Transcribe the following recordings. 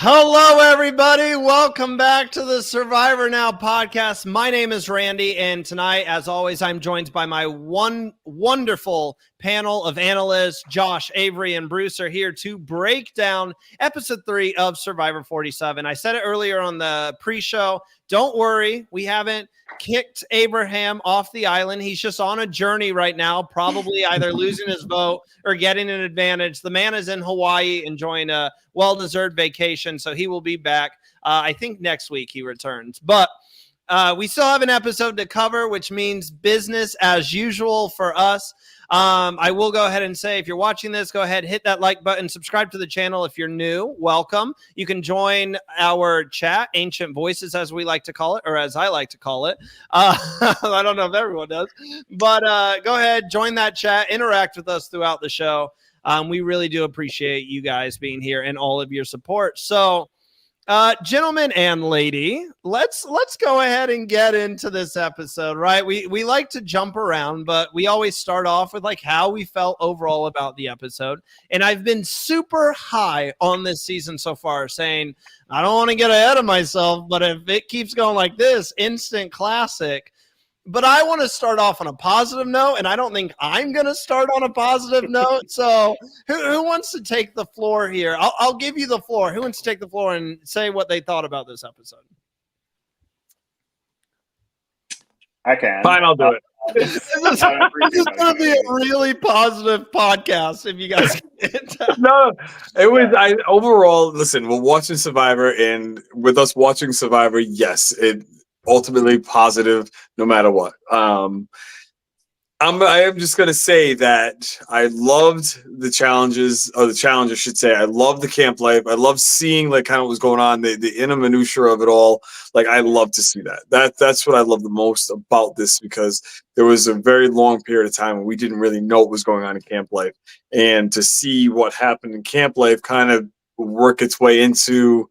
Hello, everybody. Welcome back to the Survivor Now podcast. My name is Randy, and tonight, as always, I'm joined by my wonderful panel of analysts. Josh, Avery, and Bruce are here to break down episode 3 of Survivor 47. I said it earlier on the pre-show. Don't worry, we haven't kicked Abraham off the island. He's just on a journey right now, probably either losing his vote or getting an advantage. The man is in Hawaii enjoying a well-deserved vacation, so he will be back. I think next week he returns. But we still have an episode to cover, which means business as usual for us. I will go ahead and say, if you're watching this, go ahead, hit that like button, subscribe to the channel if you're new. Welcome. You can join our chat, Ancient Voices, as we like to call it, or as I like to call it. I don't know if everyone does, but go ahead, join that chat, interact with us throughout the show. We really do appreciate you guys being here and all of your support. So, gentlemen and lady, let's go ahead and get into this episode, right? We like to jump around, but we always start off with like how we felt overall about the episode. And I've been super high on this season so far, saying I don't want to get ahead of myself, but if it keeps going like this, instant classic. But I want to start off on a positive note, and I don't think I'm going to start on a positive note. So who wants to take the floor here? I'll give you the floor. Who wants to take the floor and say what they thought about this episode? I can. Fine, I'll do it. This is going to be a really positive podcast if you guys get No, it was overall, listen, we're watching Survivor, and with us watching Survivor, yes, it ultimately positive no matter what. I am just going to say that I loved the challenges, or the challenge I should say. I love the camp life. I love seeing like kind of what's going on, the inner minutiae of it all. Like I love to see that. That's what I love the most about this, because there was a very long period of time when we didn't really know what was going on in camp life, and to see what happened in camp life kind of work its way into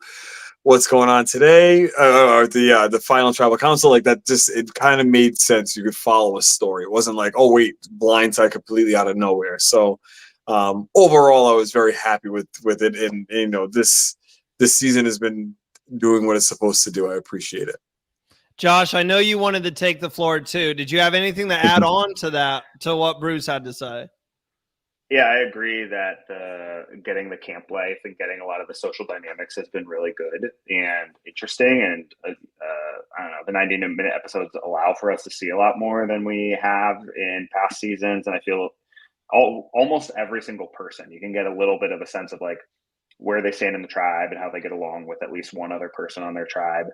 what's going on today, or the final tribal council, like that, just it kind of made sense. You could follow a story. It wasn't like, oh wait, blindside completely out of nowhere. So overall, I was very happy with it, and you know, this season has been doing what it's supposed to do. I appreciate it. Josh, I know you wanted to take the floor too. Did you have anything to add on to that, to what Bruce had to say? Yeah, I agree that getting the camp life and getting a lot of the social dynamics has been really good and interesting. And I don't know, the 90-minute episodes allow for us to see a lot more than we have in past seasons. And I feel almost every single person, you can get a little bit of a sense of like where they stand in the tribe and how they get along with at least one other person on their tribe.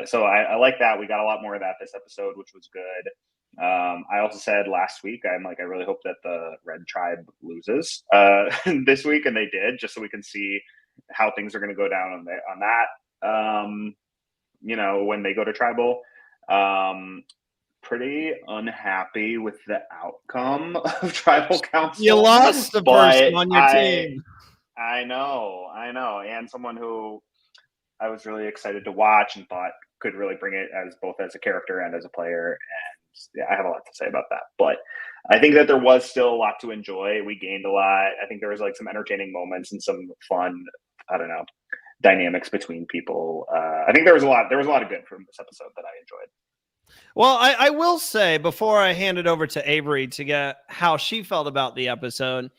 So I like that. We got a lot more of that this episode, which was good. I also said last week, I really hope that the Red Tribe loses this week, and they did, just so we can see how things are going to go down on that. You know, when they go to tribal, pretty unhappy with the outcome of tribal council. You lost a person on your team. I know, and someone who I was really excited to watch and thought could really bring it as both as a character and as a player. And yeah, I have a lot to say about that, but I think that there was still a lot to enjoy. We gained a lot. I think there was like some entertaining moments and some fun, I don't know, dynamics between people. I think there was a lot of good from this episode that I enjoyed. Well, I will say, before I hand it over to Avery to get how she felt about the episode,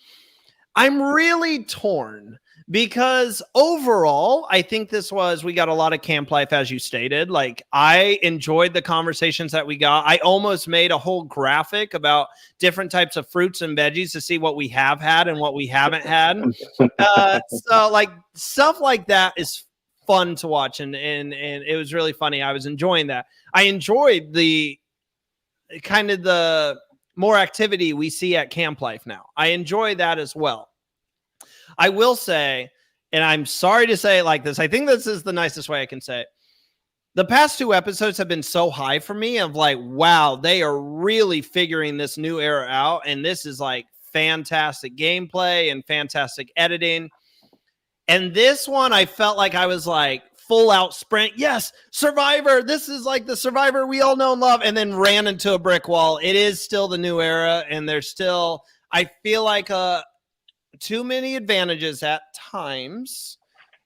I'm really torn, because overall, I think we got a lot of camp life, as you stated. Like, I enjoyed the conversations that we got. I almost made a whole graphic about different types of fruits and veggies to see what we have had and what we haven't had. So like stuff like that is fun to watch. And it was really funny. I was enjoying that. I enjoyed the kind of the more activity we see at camp life now. I enjoy that as well. I will say, and I'm sorry to say it like this, I think this is the nicest way I can say it. The past 2 episodes have been so high for me of like, wow, they are really figuring this new era out. And this is like fantastic gameplay and fantastic editing. And this one, I felt like I was like full out sprint. Yes, Survivor. This is like the Survivor we all know and love, and then ran into a brick wall. It is still the new era. And there's still, I feel like too many advantages at times.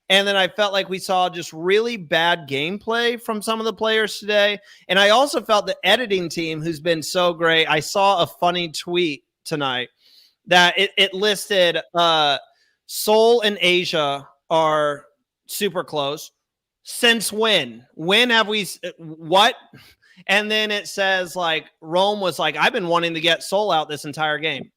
And then I felt like we saw just really bad gameplay from some of the players today. And I also felt the editing team, who's been so great. I saw a funny tweet tonight that it listed Seoul and Asia are super close. Since when? When have we what? And then it says like Rome was like, I've been wanting to get Seoul out this entire game.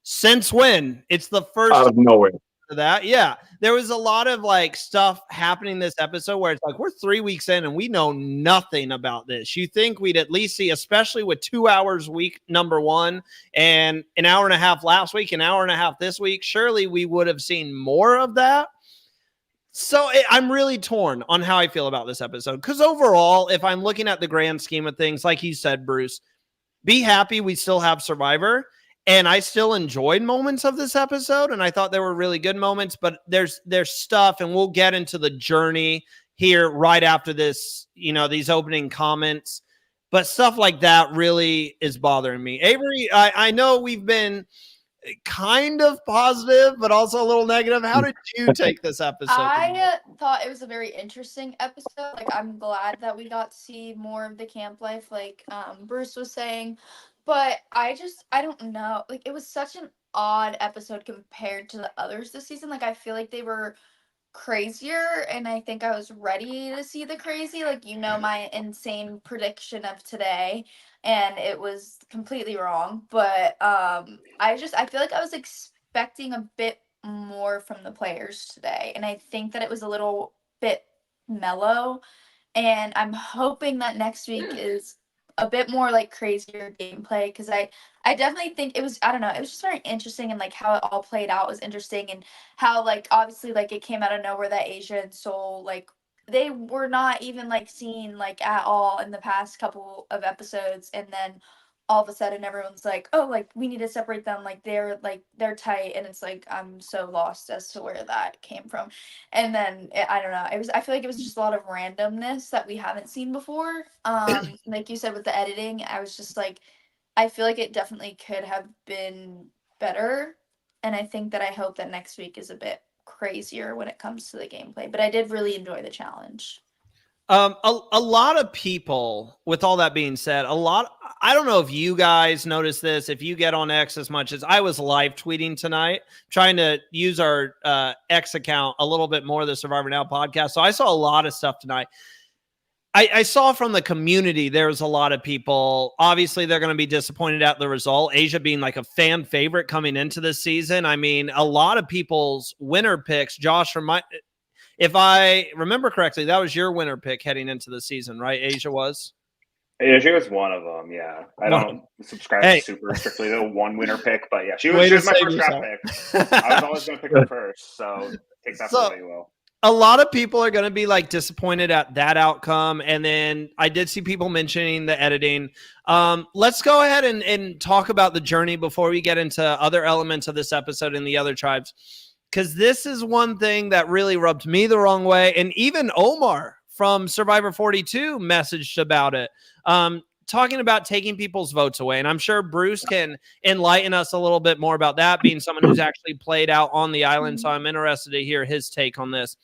Since when? It's the first Out of nowhere. that. Yeah. There was a lot of like stuff happening this episode where it's like we're 3 weeks in and we know nothing about this. You think we'd at least see, especially with 2 hours week number 1 and an hour and a half last week, an hour and a half this week, surely we would have seen more of that. So I'm really torn on how I feel about this episode, because overall, if I'm looking at the grand scheme of things, like you said, Bruce, be happy we still have Survivor. And I still enjoyed moments of this episode, and I thought there were really good moments, but there's stuff, and we'll get into the journey here right after this, these opening comments. But stuff like that really is bothering me. Avery, I know we've been kind of positive, but also a little negative. How did you take this episode? I thought it was a very interesting episode. Like, I'm glad that we got to see more of the camp life, like Bruce was saying. But I don't know. Like, it was such an odd episode compared to the others this season. Like, I feel like they were crazier, and I think I was ready to see the crazy. Like, my insane prediction of today, and it was completely wrong. But I feel like I was expecting a bit more from the players today, and I think that it was a little bit mellow, and I'm hoping that next week is a bit more like crazier gameplay, because I definitely think it was, I don't know, it was just very interesting, and like how it all played out was interesting, and how like obviously like it came out of nowhere that Asia and Seoul, like they were not even like seen like at all in the past couple of episodes, and then all of a sudden everyone's like, oh, like we need to separate them, like they're tight, and it's like I'm so lost as to where that came from. And then I don't know, I feel like it was just a lot of randomness that we haven't seen before. Like you said with the editing, I was just like, I feel like it definitely could have been better, and I hope that next week is a bit crazier when it comes to the gameplay. But I did really enjoy the challenge. A lot of people, with all that being said, I don't know if you guys notice this, if you get on X as much as I was live tweeting tonight, trying to use our X account a little bit more, the Survivor Now podcast. So I saw a lot of stuff tonight. I saw from the community, there's a lot of people, obviously they're going to be disappointed at the result. Asia being like a fan favorite coming into this season. I mean, a lot of people's winner picks, Josh, if I remember correctly, that was your winner pick heading into the season, right? Asia was? Asia was one of them, yeah. I don't subscribe super strictly to one winner pick, but yeah, she was my first draft pick. I was always going to pick her first, so take that for what you will. A lot of people are going to be like disappointed at that outcome. And then I did see people mentioning the editing. Let's go ahead and talk about the journey before we get into other elements of this episode and the other tribes. Because this is one thing that really rubbed me the wrong way. And even Omar from Survivor 42 messaged about it, talking about taking people's votes away. And I'm sure Bruce can enlighten us a little bit more about that, being someone who's actually played out on the island. So I'm interested to hear his take on this.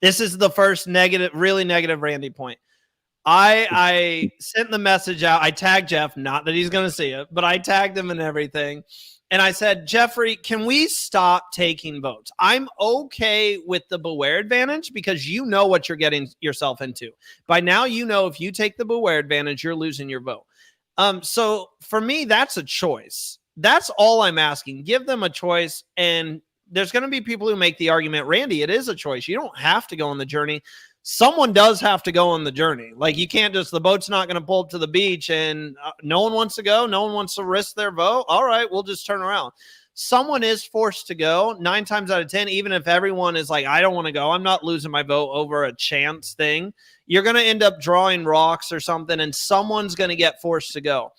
This is the first really negative Randy point. I sent the message out. I tagged Jeff, not that he's going to see it, but I tagged him and everything. And I said, Jeffrey, can we stop taking votes? I'm okay with the Beware advantage because you know what you're getting yourself into. By now, you know if you take the Beware advantage, you're losing your vote. So for me, that's a choice. That's all I'm asking. Give them a choice. And there's going to be people who make the argument, Randy, it is a choice. You don't have to go on the journey. Someone does have to go on the journey. Like you can't just, the boat's not going to pull up to the beach and no one wants to go. No one wants to risk their vote. All right, we'll just turn around. Someone is forced to go 9 times out of 10, even if everyone is like, I don't want to go. I'm not losing my vote over a chance thing. You're going to end up drawing rocks or something and someone's going to get forced to go.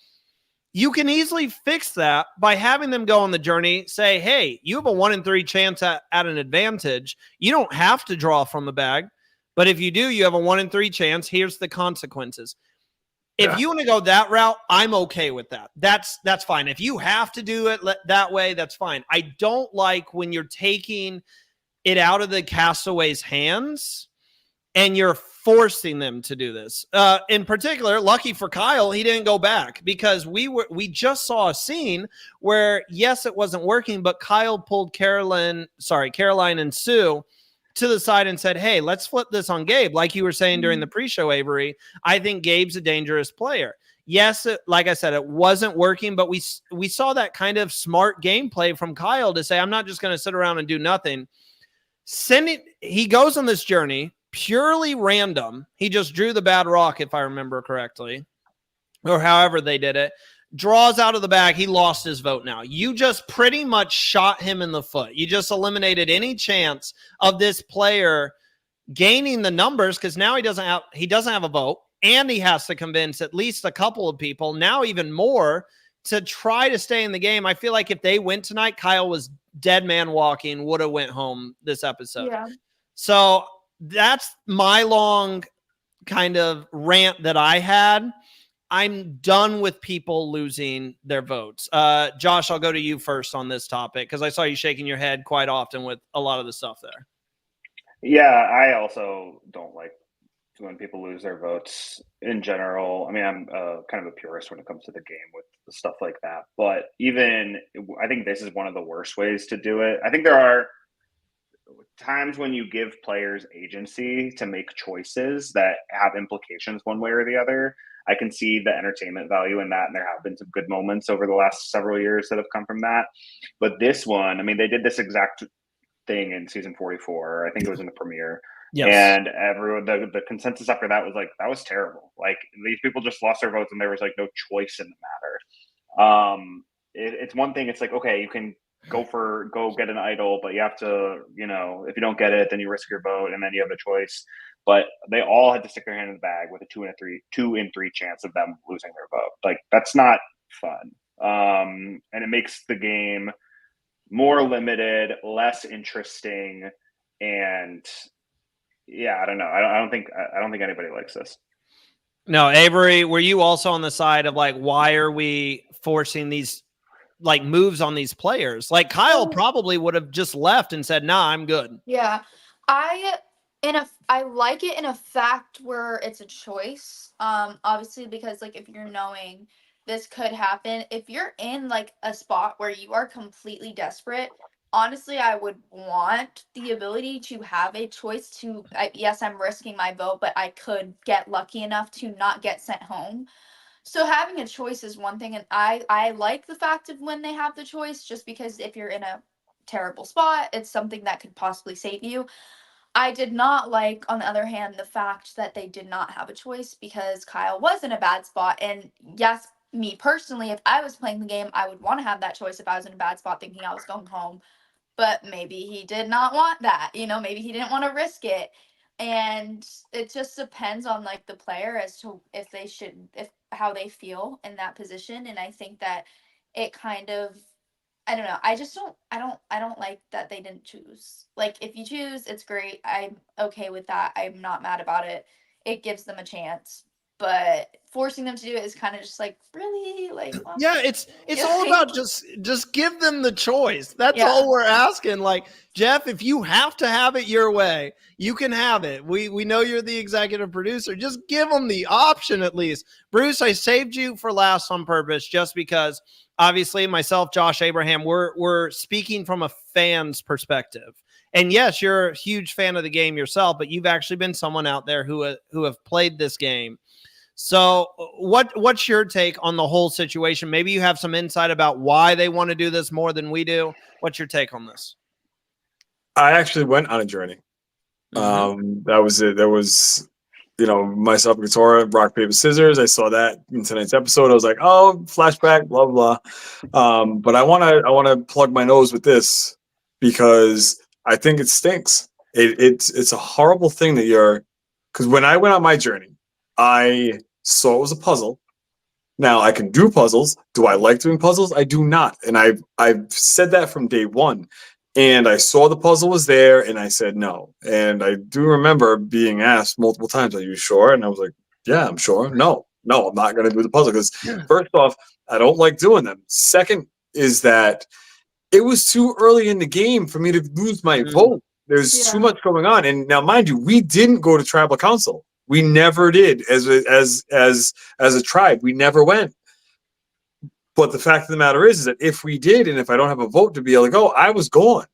You can easily fix that by having them go on the journey, say, hey, you have a 1 in 3 chance at an advantage. You don't have to draw from the bag. But if you do, you have a 1 in 3 chance. Here's the consequences. If you want to go that route, I'm okay with that. That's fine. If you have to do it that way, that's fine. I don't like when you're taking it out of the castaways' hands, and you're forcing them to do this. In particular, lucky for Kyle, he didn't go back, because we just saw a scene where, yes, it wasn't working, but Kyle pulled Caroline and Sue to the side and said, hey, let's flip this on Gabe. Like you were saying during the pre-show, Avery, I think Gabe's a dangerous player. Yes, like I said, it wasn't working, but we saw that kind of smart gameplay from Kyle to say, I'm not just going to sit around and do nothing. He goes on this journey, purely random. He just drew the bad rock, if I remember correctly, or however they did it. Draws out of the bag. He lost his vote now. You just pretty much shot him in the foot. You just eliminated any chance of this player gaining the numbers, because now he doesn't have a vote, and he has to convince at least a couple of people, now even more, to try to stay in the game. I feel like if they went tonight, Kyle was dead man walking, would have went home this episode. Yeah. So that's my long kind of rant that I had. I'm done with people losing their votes. Josh, I'll go to you first on this topic, because I saw you shaking your head quite often with a lot of the stuff there. Yeah, I also don't like when people lose their votes in general. I mean, I'm kind of a purist when it comes to the game with stuff like that. But I think this is one of the worst ways to do it. I think there are times when you give players agency to make choices that have implications one way or the other. I can see the entertainment value in that, and there have been some good moments over the last several years that have come from that. But this one, I mean, they did this exact thing in season 44. I think it was in the premiere. Yes. And everyone, the consensus after that was like, that was terrible. Like, these people just lost their votes, and there was like no choice in the matter. It's one thing. It's like, okay, you can go get an idol, but you have to, if you don't get it, then you risk your vote, and then you have a choice. But they all had to stick their hand in the bag with a 2 in 3 chance of them losing their vote. Like, that's not fun. And it makes the game more limited, less interesting, and yeah, I don't know. I don't think anybody likes this. No, Avery, were you also on the side of like, why are we forcing these like moves on these players? Like, Kyle probably would have just left and said, nah, I'm good. Yeah. I like it in a fact where it's a choice. Obviously, because like, if you're knowing this could happen, if you're in like a spot where you are completely desperate, honestly, I would want the ability to have a choice to, yes, I'm risking my vote, but I could get lucky enough to not get sent home. So having a choice is one thing, and I like the fact of when they have the choice, just because if you're in a terrible spot, it's something that could possibly save you. I did not like, on the other hand, the fact that they did not have a choice, because Kyle was in a bad spot. And yes, me personally, if I was playing the game, I would want to have that choice if I was in a bad spot thinking I was going home. But maybe he did not want that. Maybe he didn't want to risk it. And it just depends on like the player as to how they feel in that position. And I think that it kind of, I don't know. I don't like that they didn't choose. Like, if you choose, it's great. I'm okay with that. I'm not mad about it. It gives them a chance. But forcing them to do it is kind of just like, really? Like, well, yeah, it's all about just give them the choice. That's all we're asking. Like, Jeff, if you have to have it your way, you can have it. We know you're the executive producer. Just give them the option at least. Bruce, I saved you for last on purpose, just because obviously myself, Josh, Abraham, we're speaking from a fan's perspective. And yes, you're a huge fan of the game yourself, but you've actually been someone out there who have played this game. So what's your take on the whole situation? Maybe you have some insight about why they want to do this more than we do. What's your take on this? I actually went on a journey. That was it. There was, myself and Katora, rock, paper, scissors. I saw that in tonight's episode. I was like, oh, flashback, blah, blah. But I want to plug my nose with this, because I think it stinks. It's a horrible thing that because when I went on my journey, I saw it was a puzzle. Now, I can do puzzles. Do I like doing puzzles? I do not. And I've said that from day one. And I saw the puzzle was there, and I said no. And I do remember being asked multiple times, are you sure? And I was like, yeah, I'm sure. No, I'm not going to do the puzzle, because first off, I don't like doing them. Second is that it was too early in the game for me to lose my vote. There's Yeah. too much going on. And now, mind you, we didn't go to tribal council. We never did as a tribe. We never went. But the fact of the matter is that if we did, and if I don't have a vote to be able to go, I was gone.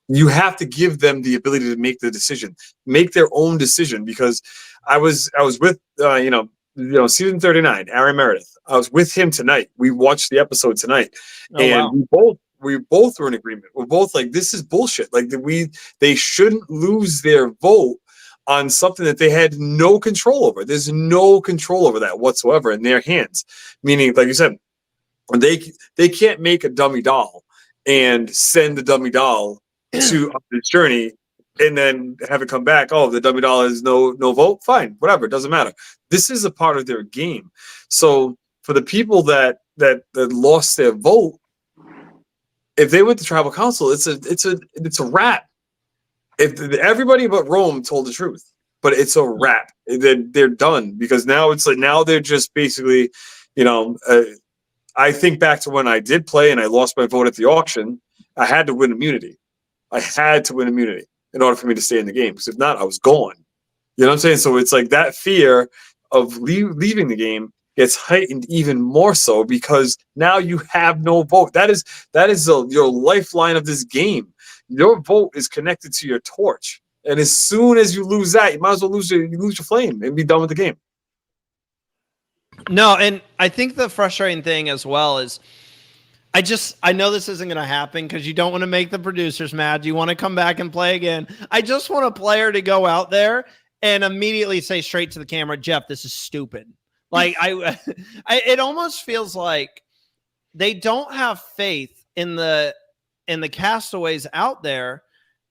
You have to give them the ability to make the decision, make their own decision. Because I was with season 39, Aaron Meredith. I was with him tonight. We watched the episode tonight, and we both were in agreement. We're both like, this is bullshit. Like they shouldn't lose their vote on something that they had no control over. There's no control over that whatsoever in their hands. Meaning, like you said, they can't make a dummy doll and send the dummy doll to this journey and then have it come back. Oh, the dummy doll has no vote. Fine, whatever. It doesn't matter. This is a part of their game. So for the people that lost their vote, if they went to tribal council, it's a wrap. If everybody but Rome told the truth, but it's a wrap. They're done, because now it's like, now they're just basically, I think back to when I did play and I lost my vote at the auction. I had to win immunity. I had to win immunity in order for me to stay in the game, because if not, I was gone. You know what I'm saying? So it's like that fear of leaving the game gets heightened even more so, because now you have no vote. That is your lifeline of this game. Your vote is connected to your torch, and as soon as you lose that, you might as well lose your flame and be done with the game. No, and I think the frustrating thing as well is I know this isn't going to happen because you don't want to make the producers mad. You want to come back and play again. I just want a player to go out there and immediately say straight to the camera, Jeff, this is stupid. Like it almost feels like they don't have faith in the castaways out there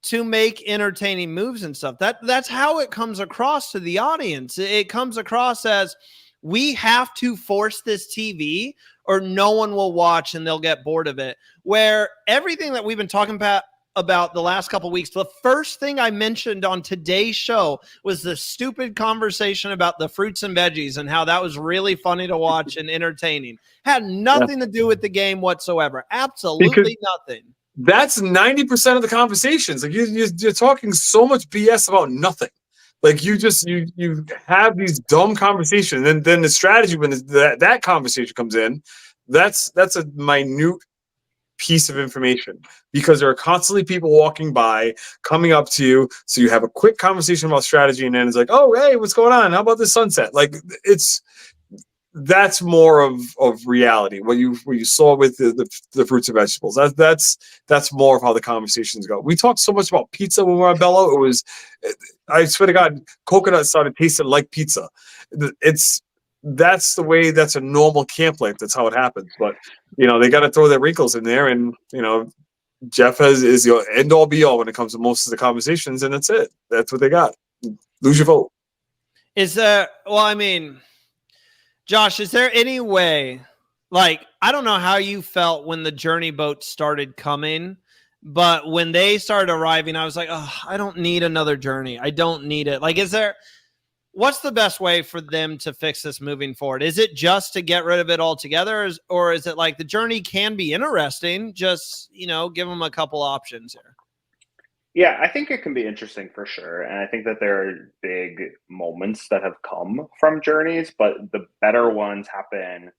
to make entertaining moves and stuff. That's how it comes across to the audience. It comes across as, we have to force this TV or no one will watch and they'll get bored of it. Where everything that we've been talking about the last couple of weeks, the first thing I mentioned on today's show was the stupid conversation about the fruits and veggies and how that was really funny to watch and entertaining. Had nothing to do with the game whatsoever. Absolutely nothing. That's 90% of the conversations. Like you're talking so much BS about nothing. Like you have these dumb conversations, and then the strategy when that conversation comes in, that's a minute piece of information, because there are constantly people walking by, coming up to you. So you have a quick conversation about strategy, and then it's like, oh, hey, what's going on? How about this sunset? Like that's more of reality. What you saw with the fruits and vegetables. That's more of how the conversations go. We talked so much about pizza when we were at Bello. It was, I swear to God, coconut started tasting like pizza. That's the way. That's a normal camp life. That's how it happens. But they got to throw their wrinkles in there, and Jeff is your end all be all when it comes to most of the conversations, and that's it. That's what they got. Lose your vote. Josh, is there any way, like, I don't know how you felt when the journey boats started coming, but when they started arriving, I was like, oh, I don't need another journey. I don't need it. Like, what's the best way for them to fix this moving forward? Is it just to get rid of it altogether, or is it like the journey can be interesting? Just, give them a couple options here. Yeah, I think it can be interesting for sure. And I think that there are big moments that have come from journeys, but the better ones happen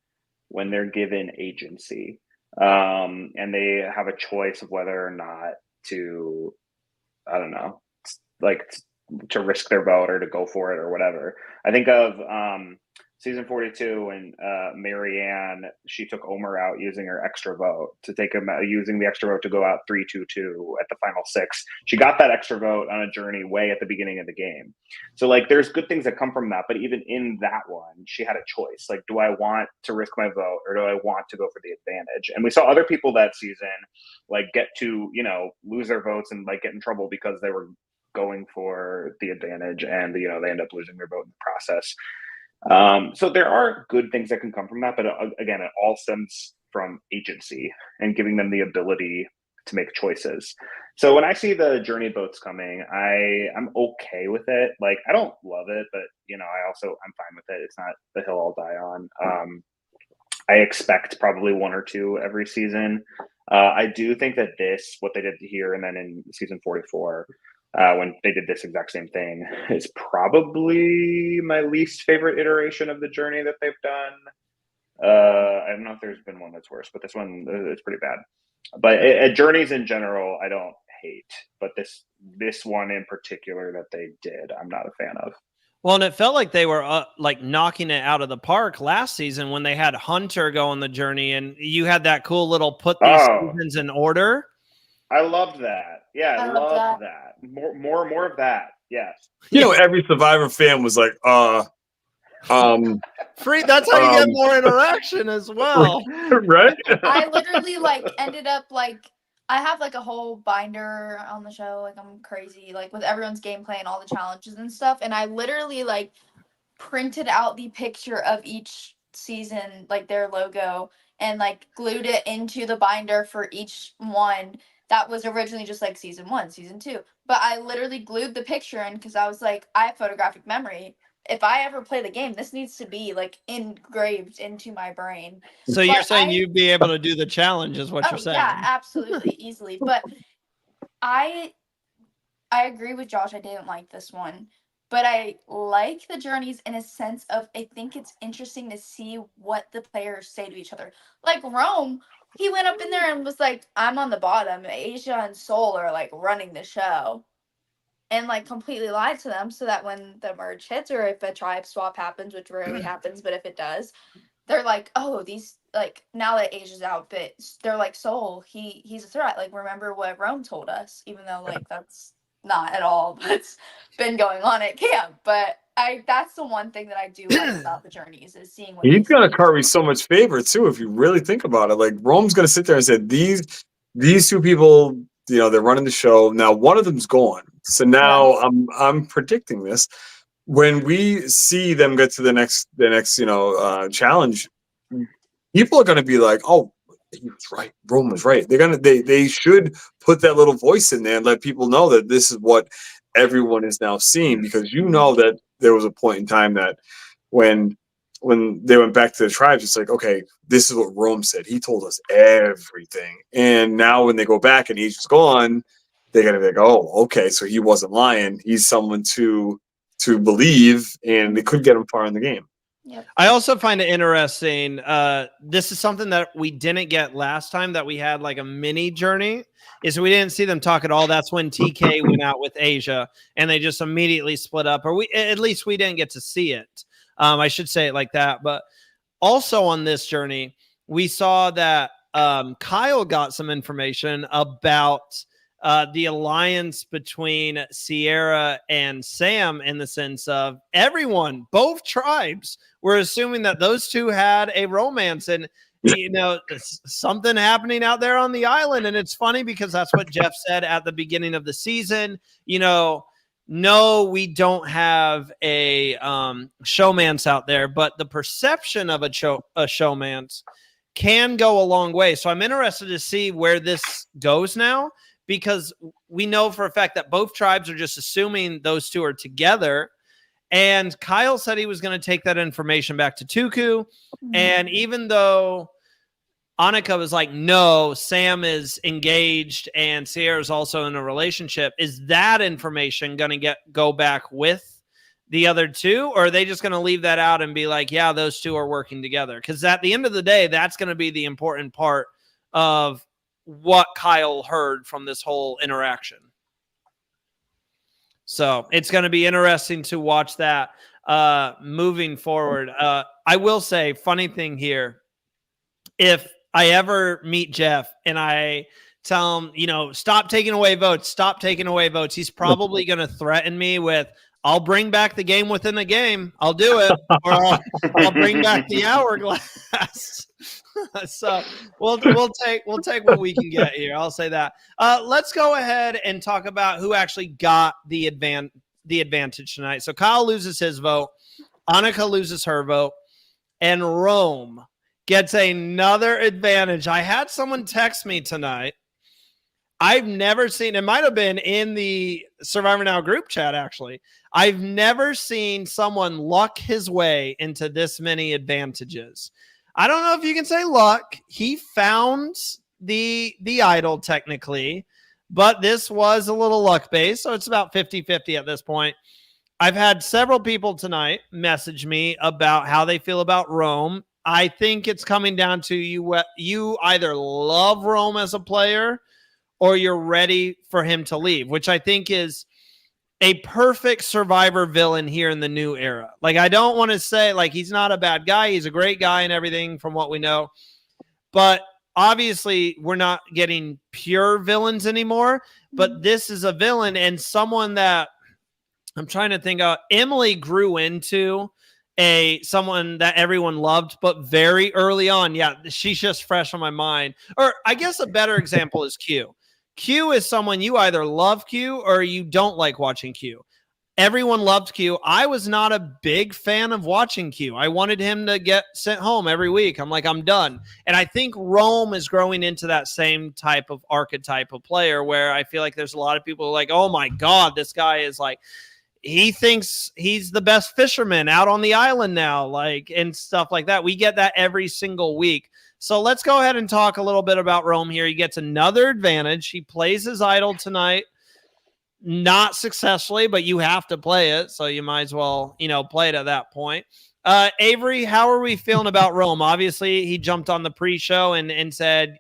when they're given agency, and they have a choice of whether or not to, I don't know, like to risk their vote or to go for it or whatever. I think of season 42 when Marianne, she took Omer out using her extra vote to take him out, using the extra vote to go out 3-2-2 at the final 6. She got that extra vote on a journey way at the beginning of the game. So like there's good things that come from that, but even in that one, she had a choice. Like, do I want to risk my vote or do I want to go for the advantage? And we saw other people that season like get to, lose their votes and like get in trouble because they were going for the advantage, and they end up losing their vote in the process. So there are good things that can come from that, but again, it all stems from agency and giving them the ability to make choices. So when I see the journey boats coming, I'm okay with it. Like, I don't love it, but I'm fine with it. It's not the hill I'll die on. I expect probably 1 or 2 every season. I do think that what they did here and then in season 44, when they did this exact same thing, is probably my least favorite iteration of the journey that they've done. I don't know if there's been one that's worse, but this one is pretty bad. But journeys in general, I don't hate, but this one in particular that they did, I'm not a fan of. Well, and it felt like they were like knocking it out of the park last season when they had Hunter go on the journey, and you had that cool little put these seasons in order. I loved that. Yeah, I loved that. More of that. Yes. Every Survivor fan was like, free. That's how you get more interaction as well, right? I literally ended up I have a whole binder on the show. I'm crazy, with everyone's gameplay and all the challenges and stuff. And I literally printed out the picture of each season, their logo, and glued it into the binder for each one. That was originally just season 1, season 2. But I literally glued the picture in because I was I have photographic memory. If I ever play the game, this needs to be engraved into my brain. So you're saying you'd be able to do the challenge is what you're saying? Yeah, absolutely. Easily. But I agree with Josh. I didn't like this one, but I like the journeys in a sense of, I think it's interesting to see what the players say to each other. Rome, he went up in there and was I'm on the bottom. Asia and Seoul are running the show. And completely lied to them so that when the merge hits or if a tribe swap happens, which rarely happens, but if it does, they're oh, these now that Asia's out, but they're Seoul, he's a threat. Remember what Rome told us, even though that's not at all what's been going on at camp. But that's the one thing that I do like about the journeys is seeing what he's gonna curry so much favor too, if you really think about it. Rome's gonna sit there and say these two people, they're running the show. Now one of them's gone. So now I'm predicting this. When we see them get to the next challenge, people are going to be like, "Oh, he was right. Rome was right." They should put that little voice in there and let people know that this is what everyone is now seeing, because that there was a point in time that when they went back to the tribes, it's okay, this is what Rome said. He told us everything. And now when they go back and he's just gone, they're gonna be oh, okay, so he wasn't lying. He's someone to believe, and it could get him far in the game. Yep. I also find it interesting. This is something that we didn't get last time, that we had a mini journey, is we didn't see them talk at all. That's when TK went out with Asia, and they just immediately split up, or at least we didn't get to see it. I should say it like that. But also on this journey, we saw that Kyle got some information about the alliance between Sierra and Sam, in the sense of both tribes were assuming that those two had a romance, and something happening out there on the island. And it's funny because that's what Jeff said at the beginning of the season. No, we don't have a showmance out there, but the perception of a showmance can go a long way. So I'm interested to see where this goes now, because we know for a fact that both tribes are just assuming those two are together. And Kyle said he was going to take that information back to Tuku. And even though Annika was no, Sam is engaged and Sierra's also in a relationship, is that information going to go back with the other two? Or are they just going to leave that out and be yeah, those two are working together? Because at the end of the day, that's going to be the important part of what Kyle heard from this whole interaction. So it's going to be interesting to watch that moving forward. I will say, funny thing here, if I ever meet Jeff and I tell him, stop taking away votes, he's probably going to threaten me with, I'll bring back the game within a game. I'll do it. Or I'll bring back the hourglass. So we'll take what we can get here. I'll say that. Let's go ahead and talk about who actually got the advantage tonight. So Kyle loses his vote, Annika loses her vote, and Rome gets another advantage. I had someone text me tonight. I've never seen, it might have been in the Survivor Now group chat, actually. I've never seen someone luck his way into this many advantages. I don't know if you can say luck. He found the idol technically, but this was a little luck based, so it's about 50-50 at this point. I've had several people tonight message me about how they feel about Rome. I think it's coming down to you either love Rome as a player or you're ready for him to leave, which I think is a perfect Survivor villain here in the new era. Like, I don't want to say, like, he's not a bad guy. He's a great guy and everything from what we know. But obviously, we're not getting pure villains anymore. But this is a villain and someone that I'm trying to think of. Emily grew into someone that everyone loved, but very early on. Yeah, she's just fresh on my mind. Or I guess a better example is Q. Q is someone you either love Q or you don't like watching Q. Everyone loved Q. I was not a big fan of watching Q. I wanted him to get sent home every week. I'm like, I'm done. And I think Rome is growing into that same type of archetype of player where I feel like there's a lot of people like, oh my God, this guy is like, he thinks he's the best fisherman out on the island now, like, and stuff like that. We get that every single week. So let's go ahead and talk a little bit about Rome here. He gets another advantage. He plays his idol tonight, not successfully, but you have to play it. So you might as well, play it at that point. Avery, how are we feeling about Rome? Obviously, he jumped on the pre-show and said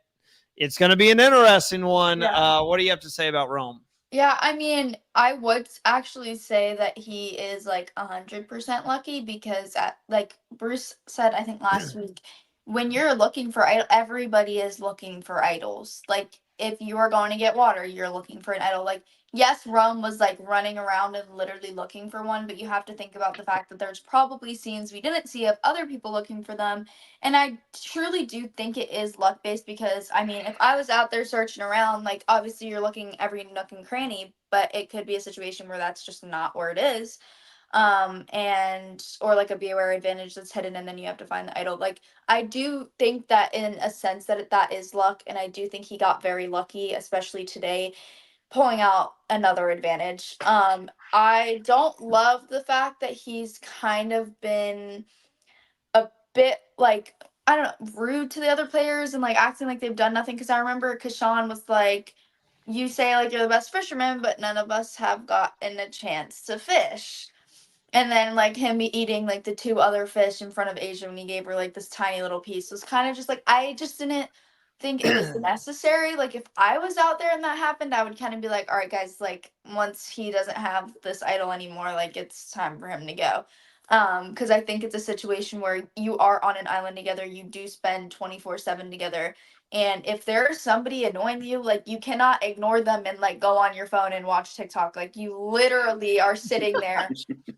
it's going to be an interesting one. Yeah. What do you have to say about Rome? Yeah, I mean, I would actually say that he is like 100% lucky because, like Bruce said, I think last week, when you're looking for everybody is looking for idols. Like, if you are going to get water, you're looking for an idol. Like, yes, Rome was like running around and literally looking for one, but you have to think about the fact that there's probably scenes we didn't see of other people looking for them. And I truly do think it is luck based because, I mean, if I was out there searching around, like, obviously you're looking every nook and cranny, but it could be a situation where that's just not where it is. Or like a beware advantage that's hidden and then you have to find the idol. Like, I do think that in a sense that is luck, and I do think he got very lucky, especially today, pulling out another advantage. I don't love the fact that he's kind of been a bit like, I don't know, rude to the other players and like acting like they've done nothing. Because I remember Kashawn was like, you say like you're the best fisherman, but none of us have gotten a chance to fish. And then like him eating like the two other fish in front of Asia when he gave her like this tiny little piece was kind of just like, I just didn't think it was necessary. Like, if I was out there and that happened, I would kind of be like, all right guys, like, once he doesn't have this idol anymore, like, it's time for him to go. Because I think it's a situation where you are on an island together, you do spend 24/7 together, and if there's somebody annoying you, like, you cannot ignore them and like go on your phone and watch TikTok. Like, you literally are sitting there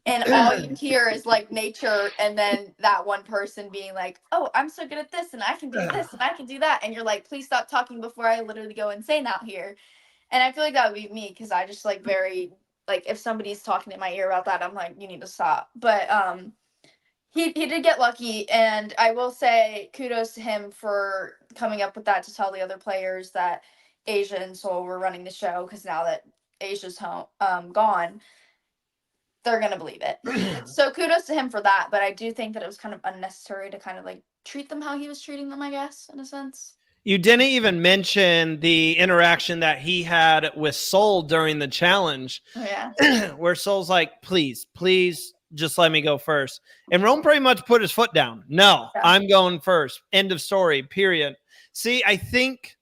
and all you hear is like nature, and then that one person being like, oh, I'm so good at this and I can do this and I can do that, and you're like, please stop talking before I literally go insane out here. And I feel like that would be me, because I just like very, like, if somebody's talking in my ear about that, I'm like, you need to stop. But he did get lucky, and I will say kudos to him for coming up with that to tell the other players that Asia and Seoul were running the show, because now that Asia's gone, they're gonna believe it. So kudos to him for that. But I do think that it was kind of unnecessary to kind of like treat them how he was treating them, I guess, in a sense. You didn't even mention the interaction that he had with Soul during the challenge. Oh, yeah. Where Soul's like, please just let me go first. And Rome pretty much put his foot down. No, yeah. I'm going first. End of story, period. See, I think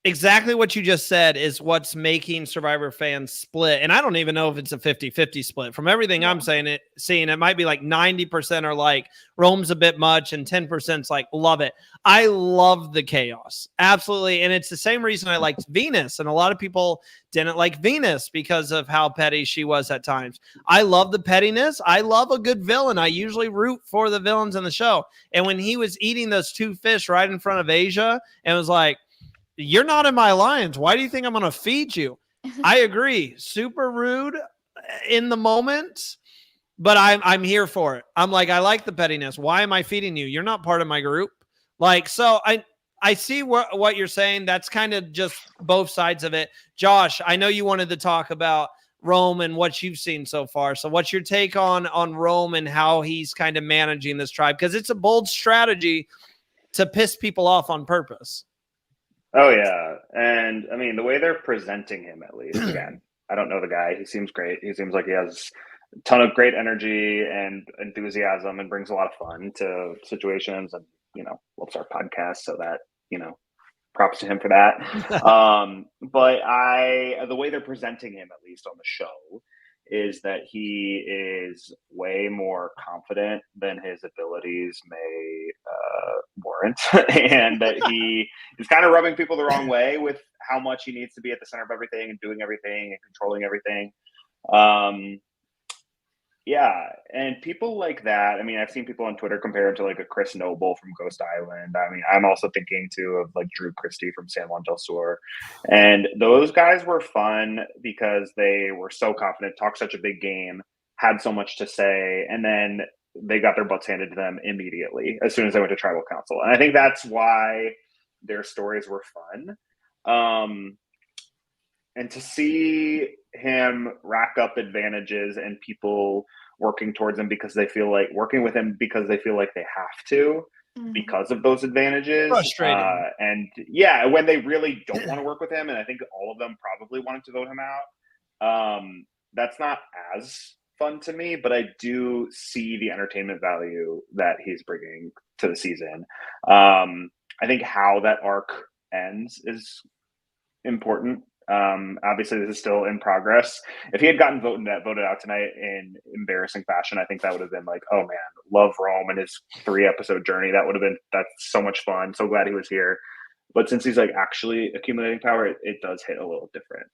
exactly what you just said is what's making Survivor fans split. And I don't even know if it's a 50-50 split. From everything I'm seeing, it might be like 90% are like, Rome's a bit much, and 10%'s like, love it. I love the chaos. Absolutely. And it's the same reason I liked Venus. And a lot of people didn't like Venus because of how petty she was at times. I love the pettiness. I love a good villain. I usually root for the villains in the show. And when he was eating those two fish right in front of Asia and was like, you're not in my alliance, why do you think I'm going to feed you? I agree. Super rude in the moment, but I'm here for it. I'm like, I like the pettiness. Why am I feeding you? You're not part of my group. Like, so I see what you're saying. That's kind of just both sides of it. Josh, I know you wanted to talk about Rome and what you've seen so far. So what's your take on Rome and how he's kind of managing this tribe? Because it's a bold strategy to piss people off on purpose. Oh yeah, and I mean the way they're presenting him, at least. Again, I don't know the guy. He seems great. He seems like he has a ton of great energy and enthusiasm, and brings a lot of fun to situations. And loves our podcast, so that props to him for that. But the way they're presenting him, at least on the show, is that he is way more confident than his abilities may warrant, and that he is kind of rubbing people the wrong way with how much he needs to be at the center of everything and doing everything and controlling everything. Yeah, and people like that. I mean, I've seen people on Twitter compare him to like a Chris Noble from Ghost Island. I mean, I'm also thinking too of like Drew Christie from San Juan del Sur, and those guys were fun because they were so confident, talked such a big game, had so much to say, and then they got their butts handed to them immediately as soon as they went to tribal council. And I think that's why their stories were fun. And to see him rack up advantages and people working towards him because they feel like they have to, because of those advantages. Frustrating. And yeah, when they really don't want to work with him, and I think all of them probably wanted to vote him out, that's not as fun to me, but I do see the entertainment value that he's bringing to the season. I think how that arc ends is important. Obviously this is still in progress. If he had gotten voted out tonight in embarrassing fashion, I think that would have been like, oh man, love Rome and his 3-episode journey. That's so much fun. So glad he was here. But since he's like actually accumulating power, it does hit a little different,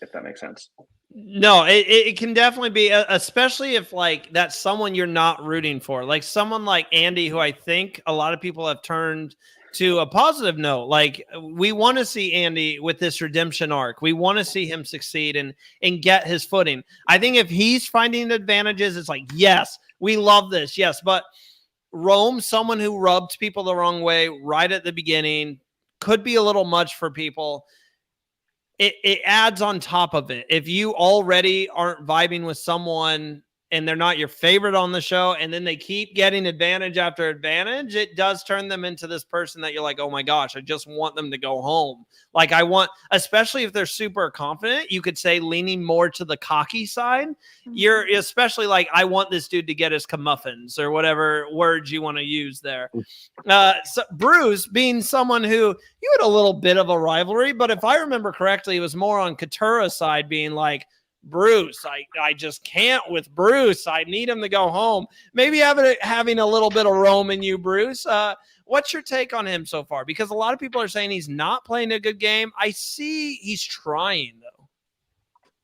if that makes sense. No, it can definitely be, especially if like that's someone you're not rooting for, like someone like Andy, who I think a lot of people have turned to a positive note. Like, we want to see Andy with this redemption arc. We want to see him succeed and get his footing. I think if he's finding advantages, it's like, yes, we love this. Yes. But Rome, someone who rubbed people the wrong way right at the beginning, could be a little much for people. It adds on top of it. If you already aren't vibing with someone and they're not your favorite on the show, and then they keep getting advantage after advantage, it does turn them into this person that you're like, oh my gosh, I just want them to go home. Like, I want, especially if they're super confident, you could say leaning more to the cocky side. You're especially like, I want this dude to get his comeuppance, or whatever words you want to use there. So Bruce, being someone who you had a little bit of a rivalry, but if I remember correctly, it was more on Katura's side, being like, Bruce, I just can't with Bruce. I need him to go home. Maybe having a little bit of Rome in you, Bruce. What's your take on him so far? Because a lot of people are saying he's not playing a good game. I see he's trying, though.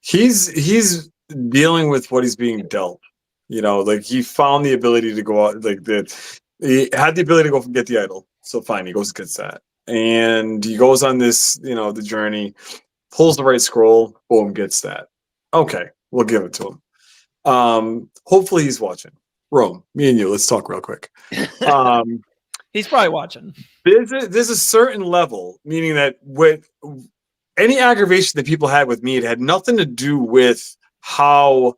He's dealing with what he's being dealt. Like, he found the ability to go out, he had the ability to go get the idol. So fine, he goes and gets that. And he goes on this, the journey, pulls the right scroll, boom, gets that. Okay, we'll give it to him. Hopefully he's watching. Rome, me and you, let's talk real quick. He's probably watching. There's a certain level, meaning that with any aggravation that people had with me, it had nothing to do with how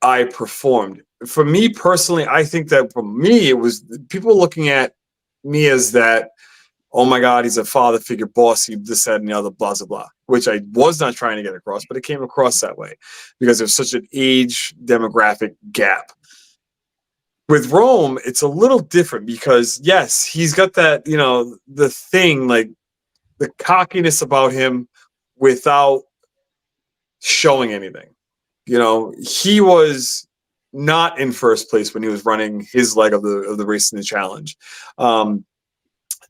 I performed. For me personally, I think that for me, it was people looking at me as that, oh my God, he's a father figure, bossy, this, that, and the other, blah, blah, blah, which I was not trying to get across, but it came across that way because there's such an age demographic gap. With Rome, it's a little different because, yes, he's got that, the thing, like the cockiness about him without showing anything. He was not in first place when he was running his leg of the race in the challenge.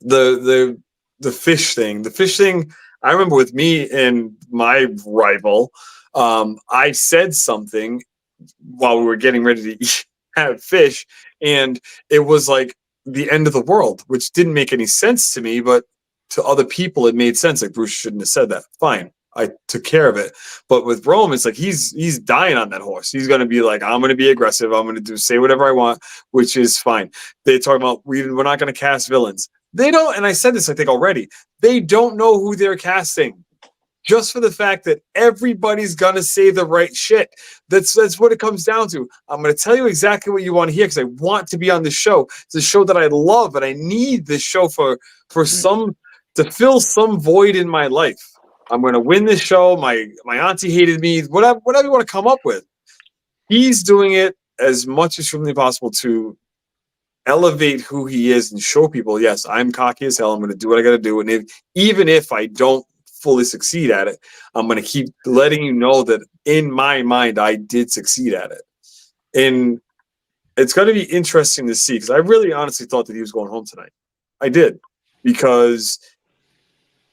The fish thing, I remember with me and my rival, I said something while we were getting ready to have fish, and it was like the end of the world, which didn't make any sense to me, but to other people it made sense. Like, Bruce shouldn't have said that. Fine, I took care of it. But with Rome, it's like he's dying on that horse. He's going to be like, I'm going to be aggressive. I'm going to say whatever I want, which is fine. They talk about we're not going to cast villains. They don't, and I said this, I think, already. They don't know who they're casting, just for the fact that everybody's gonna say the right shit. That's what it comes down to. I'm gonna tell you exactly what you want to hear because I want to be on this show. It's a show that I love, and I need this show for some to fill some void in my life. I'm going to win this show. My auntie hated me. Whatever you want to come up with. He's doing it as much as humanly possible to elevate who he is and show people, yes, I'm cocky as hell. I'm going to do what I got to do. And even if I don't fully succeed at it, I'm going to keep letting you know that in my mind, I did succeed at it. And it's going to be interesting to see, because I really honestly thought that he was going home tonight. I did, because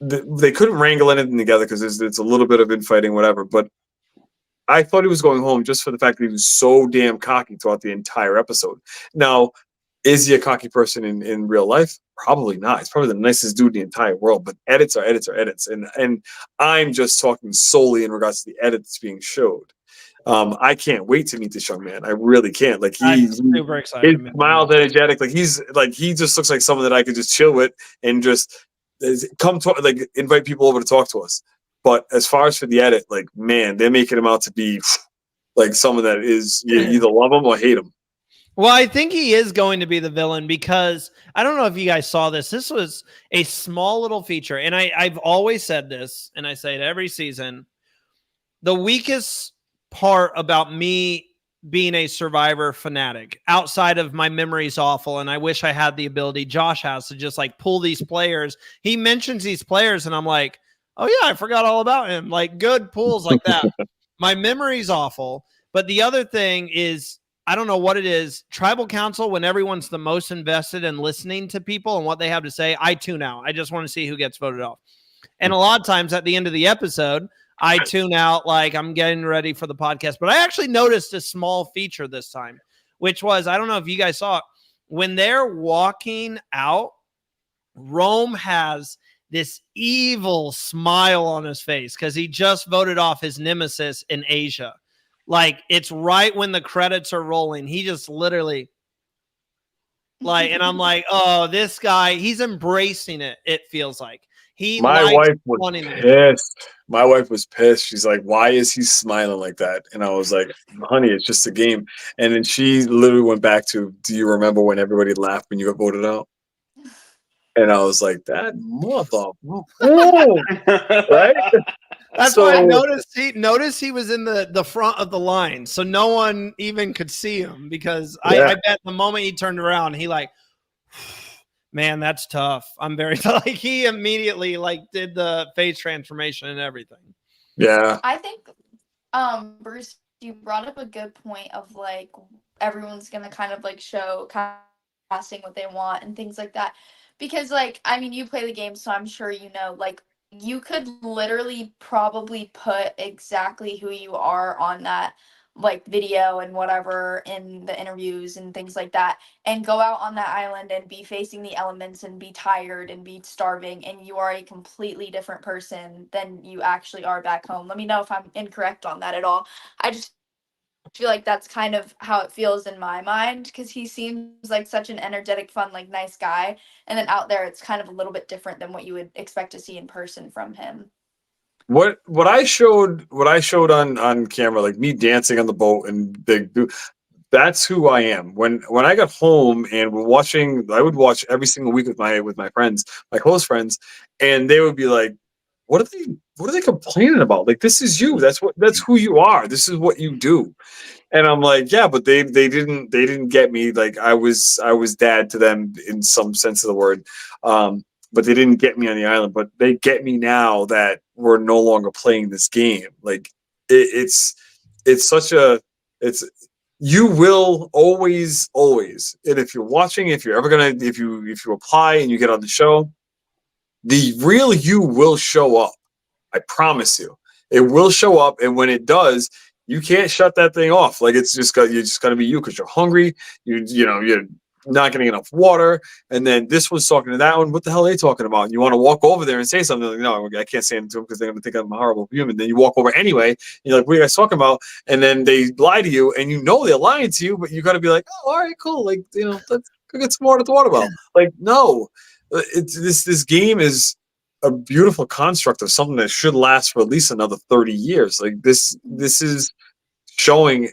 they couldn't wrangle anything together because it's a little bit of infighting, whatever. But I thought he was going home just for the fact that he was so damn cocky throughout the entire episode. Now, is he a cocky person in real life? Probably not. He's probably the nicest dude in the entire world. But edits are edits are edits. And I'm just talking solely in regards to the edits being showed. I can't wait to meet this young man. I really can't. Like I'm super excited. He's mild, energetic. Like he just looks like someone that I could just chill with and just come to, like, invite people over to talk to us. But as far as for the edit, like, man, they're making him out to be like someone that is, you either love him or hate him. Well, I think he is going to be the villain, because I don't know if you guys saw this. This was a small little feature. And I've always said this, and I say it every season. The weakest part about me being a Survivor fanatic, outside of my memory's awful, and I wish I had the ability Josh has to just like pull these players. He mentions these players, and I'm like, oh yeah, I forgot all about him. Like, good pulls like that. My memory's awful. But the other thing is, I don't know what it is. Tribal Council, when everyone's the most invested in listening to people and what they have to say, I tune out. I just want to see who gets voted off. And a lot of times at the end of the episode, I tune out, like I'm getting ready for the podcast. But I actually noticed a small feature this time, which was, I don't know if you guys saw it. When they're walking out, Rome has this evil smile on his face because he just voted off his nemesis in Asia. Like, it's right when the credits are rolling. He just literally, like, and I'm like, oh, this guy, he's embracing it. It feels like My wife was pissed. My wife was pissed. She's like, why is he smiling like that? And I was like, honey, it's just a game. And then she literally went back to, do you remember when everybody laughed when you got voted out? And I was like, that mother, right? That's why I noticed he was in the front of the line, so no one even could see him, because I bet the moment he turned around, he like, man, that's tough. I'm very like, he immediately like did the face transformation and everything. Yeah, I think Bruce, you brought up a good point of like everyone's gonna kind of like show casting what they want and things like that, because like, I mean, you play the game, so I'm sure you know, like, you could literally probably put exactly who you are on that like video and whatever in the interviews and things like that, and go out on that island and be facing the elements and be tired and be starving, and you are a completely different person than you actually are back home. Let me know if I'm incorrect on that at all. I just feel like that's kind of how it feels in my mind, because he seems like such an energetic, fun, like nice guy, and then out there it's kind of a little bit different than what you would expect to see in person from him. What I showed on camera, like me dancing on the boat and big, that's who I am. When I got home and we're watching, I would watch every single week with my friends, my close friends, and they would be like, what are they complaining about? Like, this is you. That's who you are. This is what you do. And I'm like, yeah, but they didn't get me. Like, I was dad to them in some sense of the word. But they didn't get me on the island, but they get me now that we're no longer playing this game. Like, it's you will always, and if you're watching, if you're ever gonna, if you apply and you get on the show, the real you will show up. I promise you, it will show up. And when it does, you can't shut that thing off. Like, you're just got to be you, because you're hungry. You're not getting enough water. And then this one's talking to that one. What the hell are they talking about? And you want to walk over there and say something. Like, no, I can't say anything to them because they're going to think I'm a horrible human. Then you walk over anyway. And you're like, what are you guys talking about? And then they lie to you, and you know they're lying to you, but you got to be like, oh, all right, cool. Like, let's go get some water at the water well. Like, no, this game is a beautiful construct of something that should last for at least another 30 years. Like, this is showing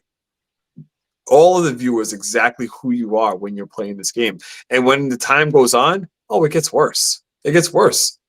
all of the viewers exactly who you are when you're playing this game. And when the time goes on, it gets worse. It gets worse.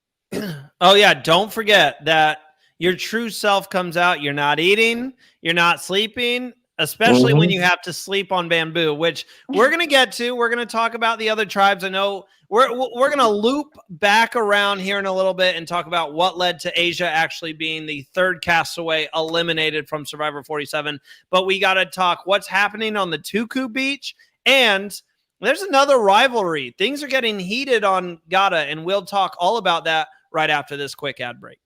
Oh yeah, don't forget that your true self comes out. You're not eating, you're not sleeping, especially when you have to sleep on bamboo, which we're going to get to. We're going to talk about the other tribes. I know we're going to loop back around here in a little bit and talk about what led to Asia actually being the third castaway eliminated from Survivor 47. But we got to talk what's happening on the Tuku Beach, and there's another rivalry. Things are getting heated on Gata, and we'll talk all about that right after this quick ad break.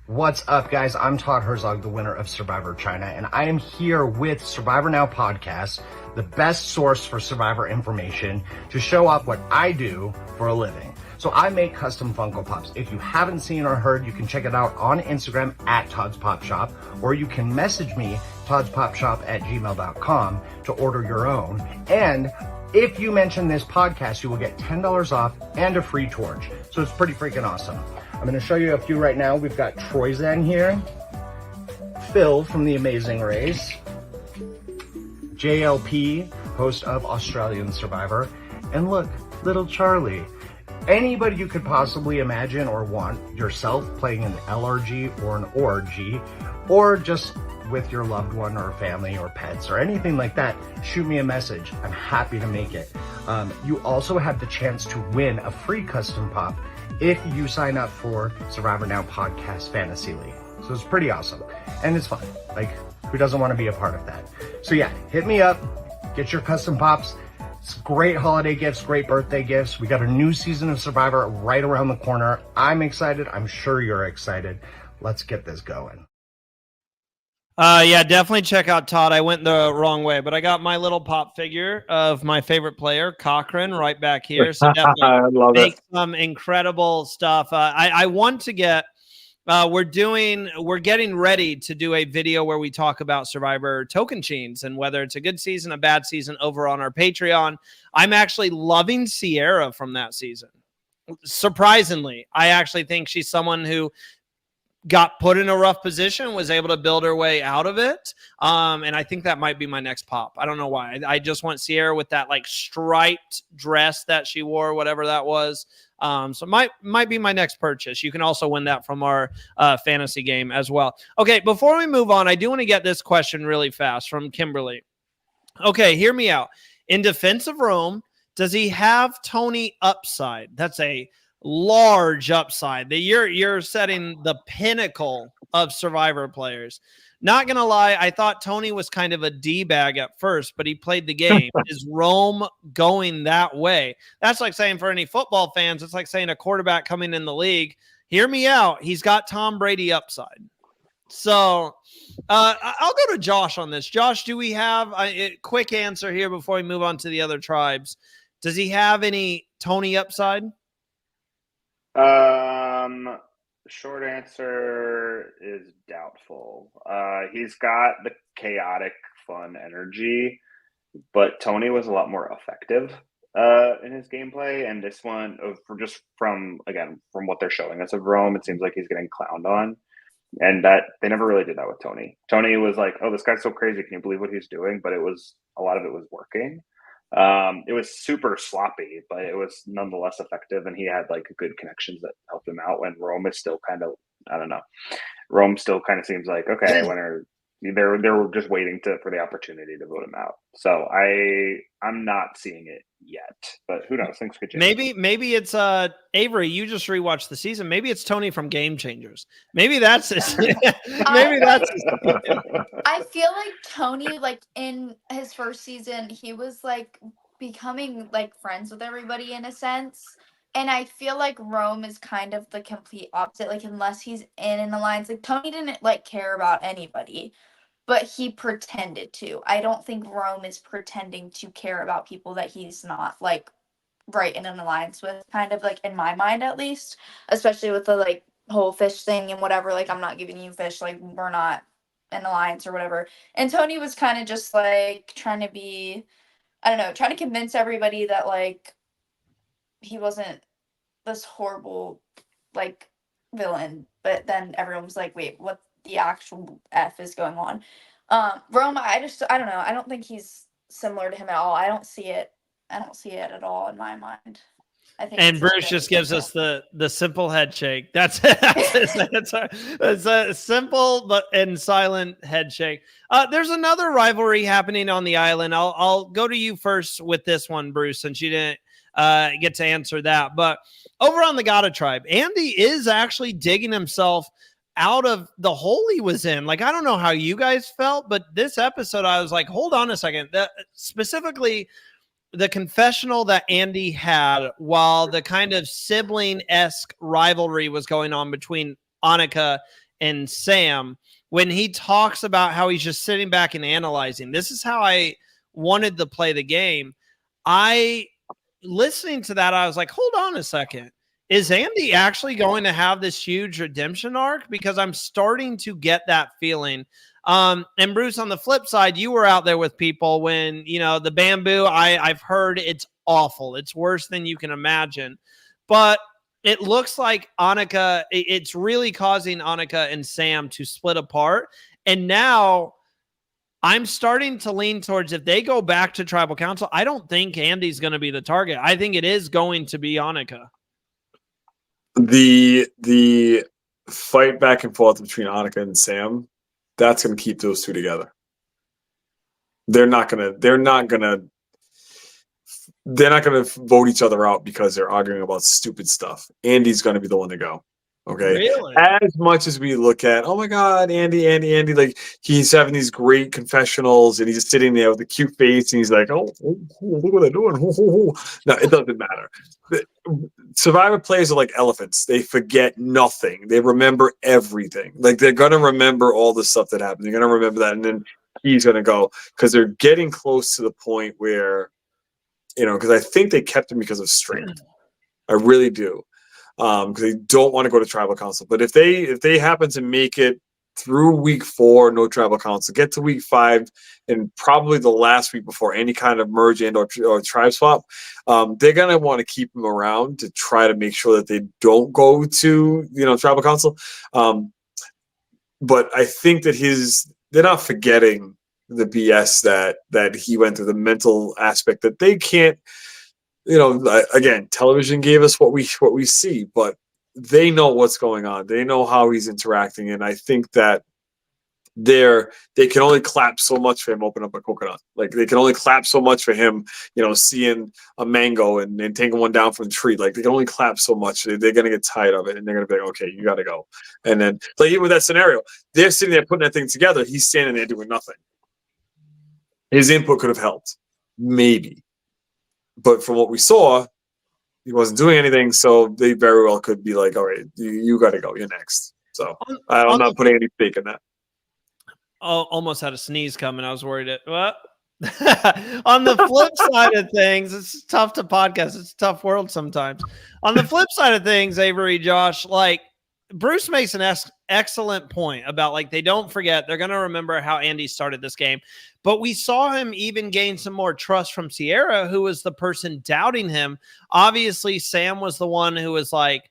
What's up, guys? I'm Todd Herzog, the winner of Survivor China, and I am here with Survivor Now podcast, the best source for Survivor information, to show off what I do for a living. So I make custom Funko Pops. If you haven't seen or heard, you can check it out on Instagram at Todd's Pop Shop, or you can message me, toddspopshop@gmail.com, to order your own. And if you mention this podcast, you will get $10 off and a free torch. So it's pretty freaking awesome. I'm going to show you a few right now. We've got Troyzan here, Phil from The Amazing Race, JLP, host of Australian Survivor, and look, little Charlie. Anybody you could possibly imagine or want yourself playing an LRG or an ORG, or just with your loved one or family or pets or anything like that, shoot me a message. I'm happy to make it. You also have the chance to win a free custom pop if you sign up for Survivor Now Podcast Fantasy League. So it's pretty awesome. And it's fun. Like, who doesn't want to be a part of that? So yeah, hit me up. Get your custom pops. It's great holiday gifts, great birthday gifts. We got a new season of Survivor right around the corner. I'm excited. I'm sure you're excited. Let's get this going. Yeah, definitely check out Todd. I went the wrong way, but I got my little pop figure of my favorite player, Cochran, right back here. So definitely I love make it. some incredible stuff. I want to get. We're getting ready to do a video where we talk about Survivor token chains and whether it's a good season, a bad season over on our Patreon. I'm actually loving Sierra from that season. Surprisingly, I actually think she's someone who got put in a rough position, was able to build her way out of it. And I think that might be my next pop. I don't know why. I just want Sierra with that like striped dress that she wore, whatever that was. So might be my next purchase. You can also win that from our fantasy game as well. Okay, before we move on, I do want to get this question really fast from Kimberly. Okay, hear me out. In defense of Rome, does he have Tony upside? That's a large upside. That you're setting the pinnacle of Survivor players. Not gonna lie, I thought Tony was kind of a D-bag at first, but he played the game. Is Rome going that way? That's like saying, for any football fans, it's like saying a quarterback coming in the league. Hear me out. He's got Tom Brady upside. So I'll go to Josh on this. Josh, do we have a quick answer here before we move on to the other tribes? Does he have any Tony upside? Short answer is doubtful. He's got the chaotic, fun energy, but Tony was a lot more effective in his gameplay. And this one, from what they're showing us of Rome, it seems like he's getting clowned on. And that they never really did that with Tony. Tony was like, "Oh, this guy's so crazy. Can you believe what he's doing?" But a lot of it was working. It was super sloppy, but it was nonetheless effective, and he had like good connections that helped him out. When Rome is still kind of, I don't know, Rome still kind of seems like, okay, they're just waiting for the opportunity to vote him out. So I'm not seeing it yet, but who knows? Things could change. Maybe it's Avery. You just rewatched the season. Maybe it's Tony from Game Changers. Maybe that's his. Maybe that's. I feel like Tony, like in his first season, he was like becoming like friends with everybody in a sense. And I feel like Rome is kind of the complete opposite. Like, unless he's in an alliance, like Tony didn't like care about anybody, but he pretended to. I don't think Rome is pretending to care about people that he's not like right in an alliance with, kind of like in my mind at least, especially with the like whole fish thing and whatever. Like, I'm not giving you fish, like we're not an alliance or whatever. And Tony was kind of just like trying to be, I don't know, trying to convince everybody that like he wasn't this horrible like villain. But then everyone was like, wait, what the actual F is going on? Rome, I don't know. I don't think he's similar to him at all. I don't see it at all in my mind. I think And it's Bruce just gives us the simple head shake. That's it. It's a simple but and silent head shake. There's another rivalry happening on the island. I'll go to you first with this one, Bruce, since you didn't get to answer that. But over on the Gata tribe, Andy is actually digging himself out of the hole he was in. Like, I don't know how you guys felt, but this episode, I was like, hold on a second. Specifically, the confessional that Andy had while the kind of sibling-esque rivalry was going on between Annika and Sam, when he talks about how he's just sitting back and analyzing, this is how I wanted to play the game. Listening to that, I was like, hold on a second. Is Andy actually going to have this huge redemption arc? Because I'm starting to get that feeling. And Bruce, on the flip side, you were out there with people when, the bamboo, I've heard it's awful. It's worse than you can imagine. But it looks like Annika, it's really causing Annika and Sam to split apart. And now I'm starting to lean towards, if they go back to tribal council, I don't think Andy's going to be the target. I think it is going to be Annika. The fight back and forth between Annika and Sam, that's going to keep those two together. They're not going to vote each other out because they're arguing about stupid stuff. Andy's going to be the one to go. Okay. Really? As much as we look at, oh my God, Andy, like he's having these great confessionals and he's just sitting there with a cute face and he's like, oh look what they're doing. No, it doesn't matter. Survivor players are like elephants. They forget nothing. They remember everything. Like they're going to remember all the stuff that happened. They're going to remember that. And then he's going to go because they're getting close to the point where, because I think they kept him because of strength. I really do. Because they don't want to go to tribal council. But if they happen to make it through week 4, no tribal council, get to week 5, and probably the last week before any kind of merge and or tribe swap, they're gonna want to keep them around to try to make sure that they don't go to tribal council. But I think that they're not forgetting the BS that he went through, the mental aspect that they can't. Again, television gave us what we see, but they know what's going on. They know how he's interacting, and I think that they can only clap so much for him open up a coconut. Like they can only clap so much for him, seeing a mango and taking one down from the tree. Like they can only clap so much. They're gonna get tired of it, and they're gonna be like, okay, you got to go. And then, like even with that scenario, they're sitting there putting that thing together. He's standing there doing nothing. His input could have helped, maybe. But from what we saw, he wasn't doing anything, so they very well could be like, all right, you got to go. You're next. So I'm not putting any stake in that. Oh, almost had a sneeze coming. I was worried. What? On the flip side of things, it's tough to podcast. It's a tough world sometimes. On the flip side of things, Avery, Josh, like Bruce makes an excellent point about like they don't forget. They're going to remember how Andy started this game. But we saw him even gain some more trust from Sierra, who was the person doubting him. Obviously, Sam was the one who was like,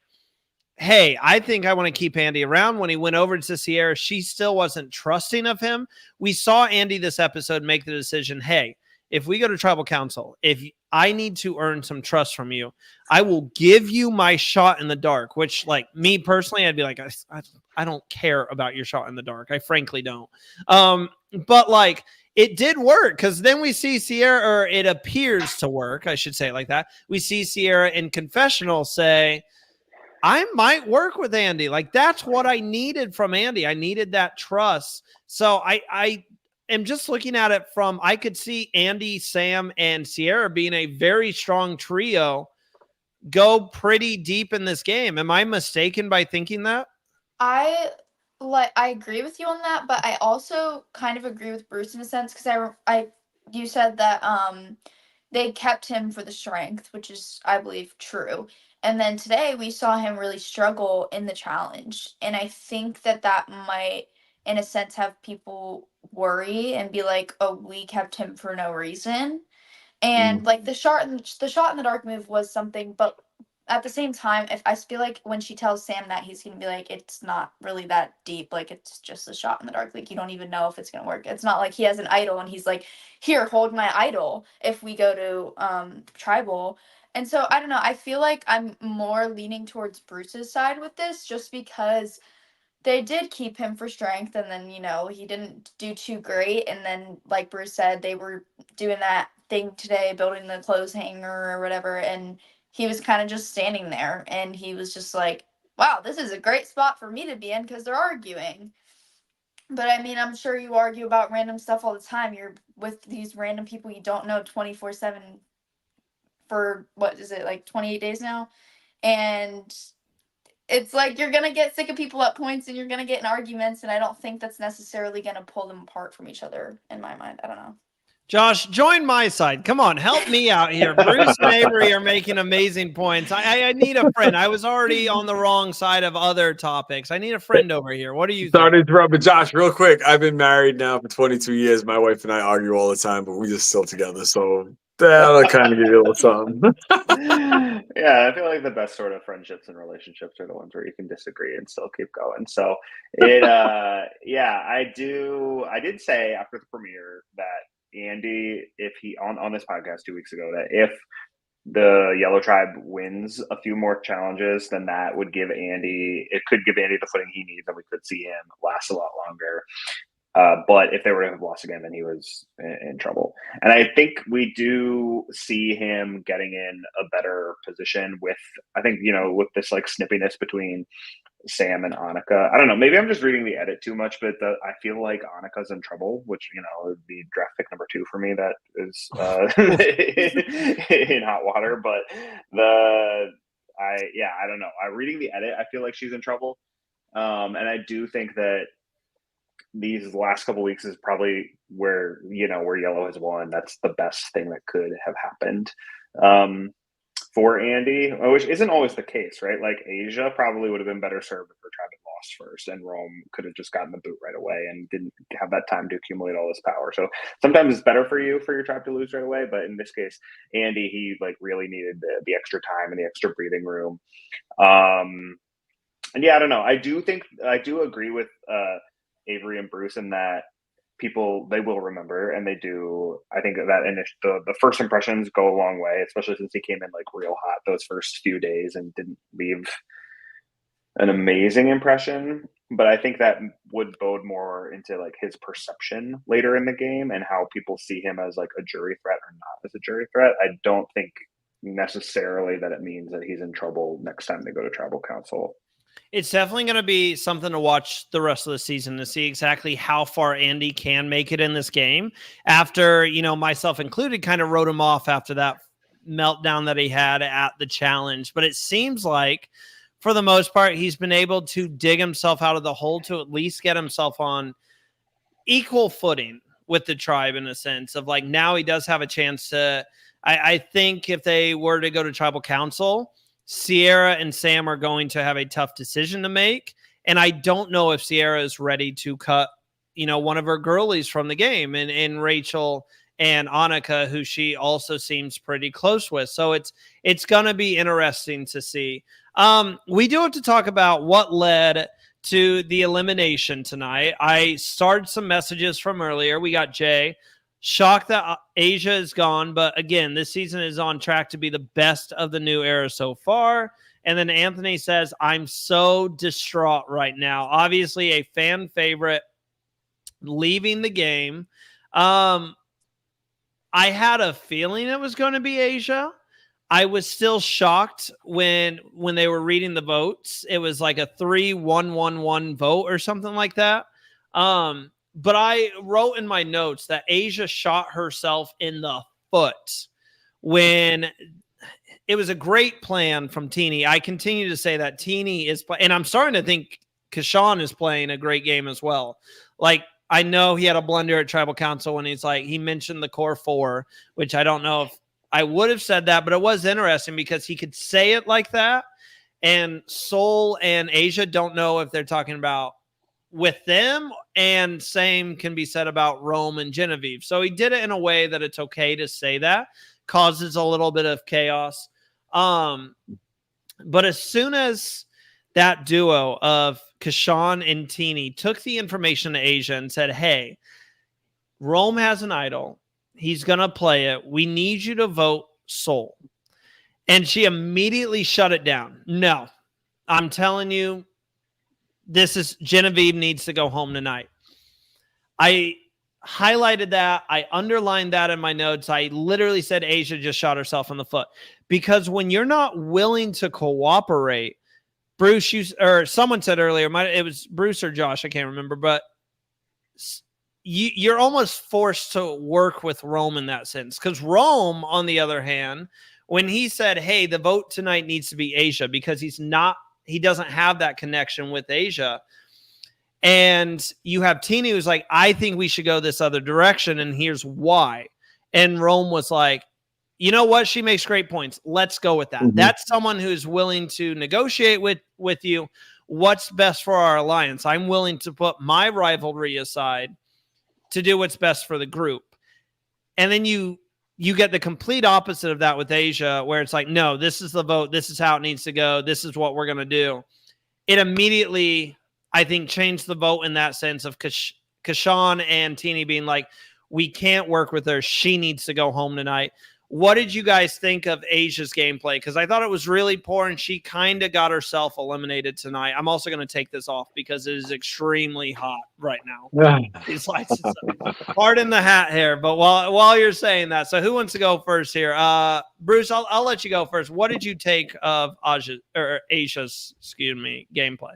hey, I think I want to keep Andy around. When he went over to Sierra, she still wasn't trusting of him. We saw Andy this episode make the decision, hey, if we go to tribal council, if I need to earn some trust from you, I will give you my shot in the dark, which like me personally, I'd be like, I don't care about your shot in the dark. I frankly don't. But like, it did work because then we see Sierra, or it appears to work, I should say it like that. We see Sierra in confessional say, I might work with Andy. Like that's what I needed from Andy. I needed that trust. So I am just looking at it from, I could see Andy, Sam, and Sierra being a very strong trio, go pretty deep in this game. Am I mistaken by thinking that? I agree with you on that, but I also kind of agree with Bruce in a sense because you said that they kept him for the strength, which is I believe true. And then today we saw him really struggle in the challenge, and I think that might, in a sense, have people worry and be like, "Oh, we kept him for no reason." And like the shot in the dark move was something, but at the same time, if I feel like when she tells Sam that, he's gonna be like, it's not really that deep, like it's just a shot in the dark, like you don't even know if it's gonna work. It's not like he has an idol and he's like, here, hold my idol if we go to tribal. And so I don't know. I feel like I'm more leaning towards Bruce's side with this, just because they did keep him for strength, and then he didn't do too great, and then like Bruce said, they were doing that thing today, building the clothes hanger or whatever, and he was kind of just standing there, and he was just like, wow, this is a great spot for me to be in because they're arguing. But I mean, I'm sure you argue about random stuff all the time. You're with these random people you don't know 24/7 for, what is it, like 28 days now? And it's like you're gonna get sick of people at points, and you're gonna get in arguments, and I don't think that's necessarily gonna pull them apart from each other, in my mind. I don't know. Josh, join my side. Come on, help me out here. Bruce and Avery are making amazing points. I need a friend. I was already on the wrong side of other topics. I need a friend over here. What do you Sorry think? to interrupt, but Josh, real quick, I've been married now for 22 years. My wife and I argue all the time, but we just still together. So that'll kind of give you a little something. Yeah, I feel like the best sort of friendships and relationships are the ones where you can disagree and still keep going. So yeah, I did say after the premiere that Andy, if he on this podcast 2 weeks ago, that if the Yellow Tribe wins a few more challenges, then that would give Andy, it could give Andy the footing he needs, and we could see him last a lot longer. But if they were to have lost again, then he was in trouble. And I think we do see him getting in a better position with, I think, with this like snippiness between Sam and Annika. I don't know. Maybe I'm just reading the edit too much, but I feel like Annika's in trouble, which, would be draft pick number 2 for me. That is in hot water. But I don't know. Reading the edit, I feel like she's in trouble. And I do think that these last couple weeks is probably where Yellow has won. That's the best thing that could have happened for Andy, which isn't always the case, right? Like Asia probably would have been better served if her tribe had lost first, and Rome could have just gotten the boot right away and didn't have that time to accumulate all this power. So sometimes it's better for your tribe to lose right away, but in this case, Andy, he like really needed the extra time and the extra breathing room. And yeah, I don't know. I do agree with Avery and Bruce in that people, they will remember, and they do. I think that the first impressions go a long way, especially since he came in like real hot those first few days and didn't leave an amazing impression. But I think that would bode more into like his perception later in the game and how people see him as like a jury threat or not as a jury threat. I don't think necessarily that it means that he's in trouble next time they go to tribal council. It's definitely going to be something to watch the rest of the season to see exactly how far Andy can make it in this game. After, myself included, kind of wrote him off after that meltdown that he had at the challenge. But it seems like, for the most part, he's been able to dig himself out of the hole to at least get himself on equal footing with the tribe, in a sense of like, now he does have a chance to, I think if they were to go to tribal council, Sierra and Sam are going to have a tough decision to make. And I don't know if Sierra is ready to cut, one of her girlies from the game, and Rachel and Annika, who she also seems pretty close with. So it's going to be interesting to see. We do have to talk about what led to the elimination tonight. I started some messages from earlier. We got Jay. Shocked that Asia is gone, but again, this season is on track to be the best of the new era so far. And then Anthony says, I'm so distraught right now. Obviously, a fan favorite leaving the game. I had a feeling it was going to be Asia. I was still shocked when they were reading the votes. It was like a 3-1-1-1 vote or something like that. But I wrote in my notes that Asia shot herself in the foot when it was a great plan from Teeny. I continue to say that Teeny is and I'm starting to think Kashawn is playing a great game as well. Like, I know he had a blunder at tribal council when he mentioned the core 4, which I don't know if I would have said that, but it was interesting because he could say it like that. And Soul and Asia don't know if they're talking about with them, and same can be said about Rome and Genevieve. So he did it in a way that it's okay to say that. Causes a little bit of chaos. But as soon as that duo of Kashawn and Teeny took the information to Asia and said, hey, Rome has an idol. He's going to play it. We need you to vote Soul. And she immediately shut it down. No, I'm telling you, Genevieve needs to go home tonight. I highlighted that. I underlined that in my notes. I literally said Asia just shot herself in the foot, because when you're not willing to cooperate, Bruce, or someone said earlier, it was Bruce or Josh, I can't remember, but you're almost forced to work with Rome in that sense. Because Rome, on the other hand, when he said, hey, the vote tonight needs to be Asia, because he doesn't have that connection with Asia. And you have Tina who's like, I think we should go this other direction, and here's why. And Rome was like, you know what? She makes great points. Let's go with that. Mm-hmm. That's someone who's willing to negotiate with you. What's best for our alliance? I'm willing to put my rivalry aside to do what's best for the group. And then you get the complete opposite of that with Asia, where it's like, no, this is the vote. This is how it needs to go. This is what we're going to do. It immediately, I think, changed the vote in that sense of Kashawn and Teeny being like, we can't work with her. She needs to go home tonight. What did you guys think of Asia's gameplay? Because I thought it was really poor, and she kind of got herself eliminated tonight. I'm also going to take this off because it is extremely hot right now. These lights, hard in the hat here. But while you're saying that, so who wants to go first here? Bruce, I'll let you go first. What did you take of Asia's gameplay?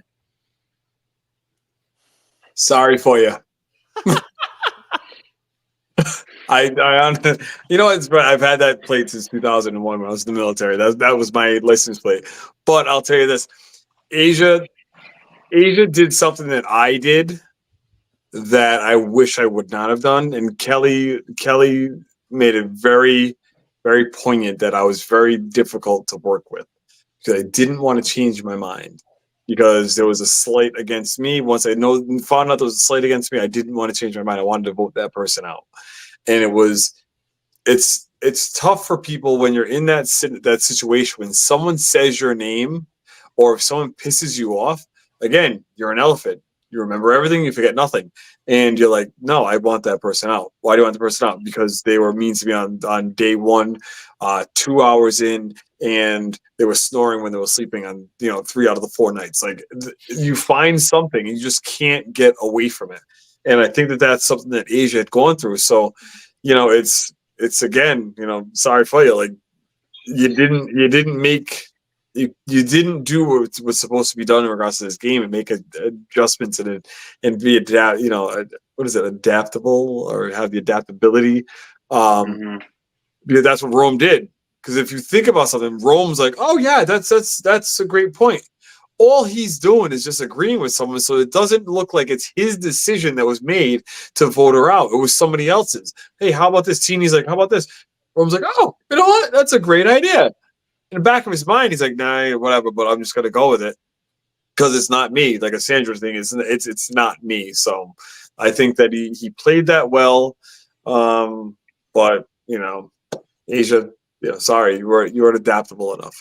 Sorry for you. I've had that plate since 2001 when I was in the military. That was my license plate. But I'll tell you this: Asia did something that I did that I wish I would not have done, and Kelly made it very, very poignant that I was very difficult to work with, because I didn't want to change my mind, because there was a slight against me. Once I found out there was a slight against me, I didn't want to change my mind. I wanted to vote that person out. And it's tough for people when you're in that situation, when someone says your name, or if someone pisses you off. Again, you're an elephant. You remember everything, you forget nothing. And you're like, no, I want that person out. Why do you want the person out? Because they were mean to me on day one, 2 hours in, and they were snoring when they were sleeping on 3 out of the 4 nights. Like, you find something, you just can't get away from it. And I think that that's something that Asia had gone through. So, it's again, sorry for you. Like, you didn't do what was supposed to be done in regards to this game, and make adjustments and be adaptable, or have the adaptability. Because that's what Rome did. Because if you think about something, Rome's like, oh yeah, that's a great point. All he's doing is just agreeing with someone, so it doesn't look like it's his decision that was made to vote her out. It was somebody else's. Hey, how about this? Teeny's like, how about this? Rome's like, oh, you know what? That's a great idea. In the back of his mind, he's like, nah, whatever, but I'm just going to go with it because it's not me. Like a Sandra thing, it's not me. So I think that he played that well. But, Asia, sorry, you weren't adaptable enough.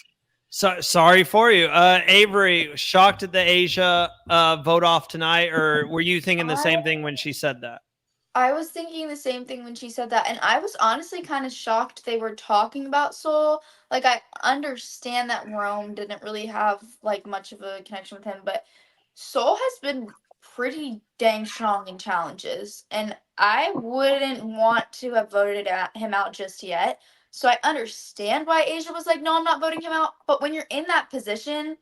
So sorry for you. Avery, shocked at the Asia vote off tonight, or were you thinking the same thing when she said that? I was thinking the same thing when she said that, and I was honestly kind of shocked they were talking about Soul. Like, I understand that Rome didn't really have much of a connection with him, but Soul has been pretty dang strong in challenges, and I wouldn't want to have voted him out just yet. So I understand why Asia was like, no, I'm not voting him out. But when you're in that position,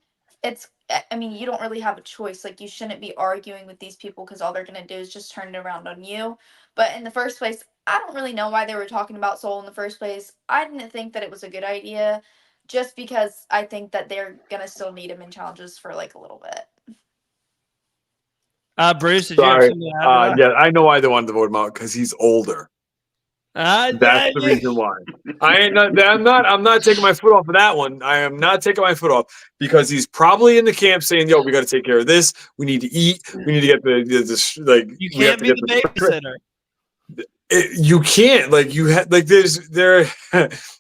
you don't really have a choice. Like, you shouldn't be arguing with these people because all they're going to do is just turn it around on you. But in the first place, I don't really know why they were talking about Soul in the first place. I didn't think that it was a good idea, just because I think that they're going to still need him in challenges for a little bit. Bruce, did you have something to add to that? Yeah, I know why they wanted to vote him out, because he's older. That's the reason why. I'm not taking my foot off of that one. I am not taking my foot off, because he's probably in the camp saying, "Yo, we got to take care of this. We need to eat. We need to get You can't be the babysitter. You can't there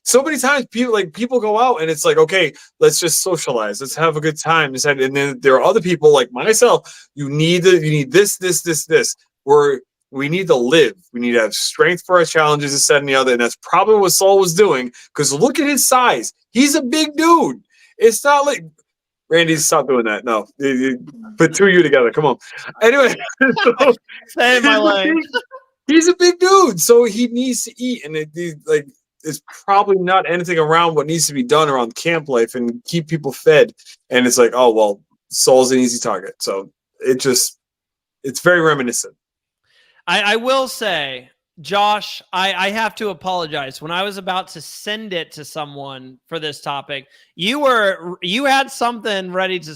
so many times people go out and it's like, okay, let's just socialize, let's have a good time, and then there are other people like myself. You need this. Where We need to live. We need to have strength for our challenges, this, that, and the other. And that's probably what Saul was doing, because look at his size. He's a big dude. It's not like Randy, stop doing that. No, put two of you together. Come on. Anyway, so Stay in my lane. he's a big dude, so he needs to eat, and there's probably not anything around what needs to be done around camp life and keep people fed. And it's like, oh well, Saul's an easy target. So it's very reminiscent. I will say, Josh, I have to apologize. When I was about to send it to someone for this topic, you had something ready to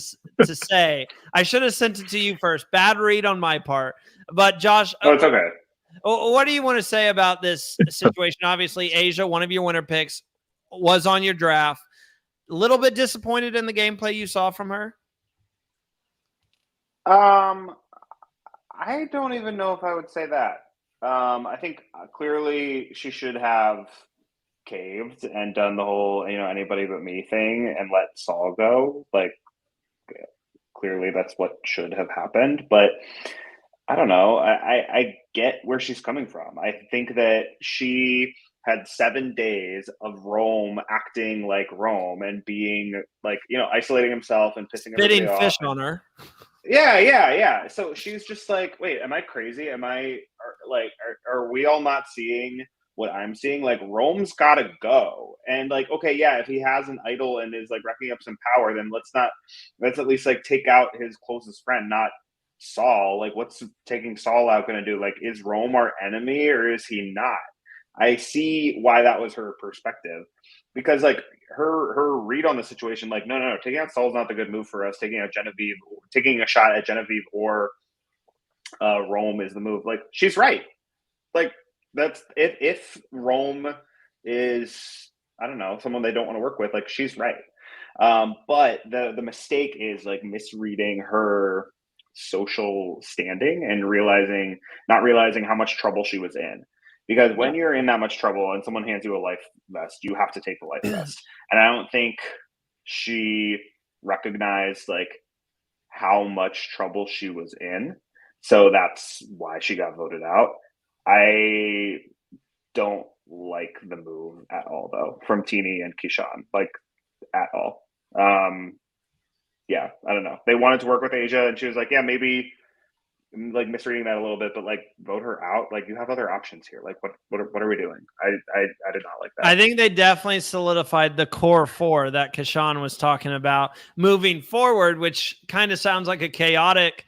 say. I should have sent it to you first. Bad read on my part. But Josh, Oh, it's okay. What do you want to say about this situation? Obviously, Asia, one of your winner picks, was on your draft. A little bit disappointed in the gameplay you saw from her? I don't even know if I would say that. I think clearly she should have caved and done the whole, anybody but me thing and let Saul go. Like, clearly that's what should have happened. But I don't know. I get where she's coming from. I think that she had 7 days of Rome acting like Rome and being like, isolating himself and pissing everybody off. Fish on her. Yeah. So she's just like, wait, am I crazy? Are we all not seeing what I'm seeing? Like, Rome's got to go. And like, okay, yeah, if he has an idol and is like racking up some power, then let's at least like take out his closest friend, not Saul. Like, what's taking Saul out going to do? Like, is Rome our enemy or is he not? I see why that was her perspective, because like her read on the situation, like, no, taking out Saul's not the good move for us. Taking a shot at Genevieve or Rome is the move. Like, she's right. Like, that's if Rome is, I don't know, someone they don't want to work with, like, she's right. But the mistake is like misreading her social standing and not realizing how much trouble she was in. Because when you're in that much trouble and someone hands you a life vest, you have to take the life vest. And I don't think she recognized like how much trouble she was in. So that's why she got voted out. I don't like the move at all, though, from Teeny and Keyshawn, like, at all. Yeah, I don't know. They wanted to work with Asia, and she was like, yeah, maybe, like, misreading that a little bit, but like, vote her out. Like, you have other options here. Like, what are we doing? I did not like that. I think they definitely solidified the core four that Keyshawn was talking about moving forward, which kind of sounds like a chaotic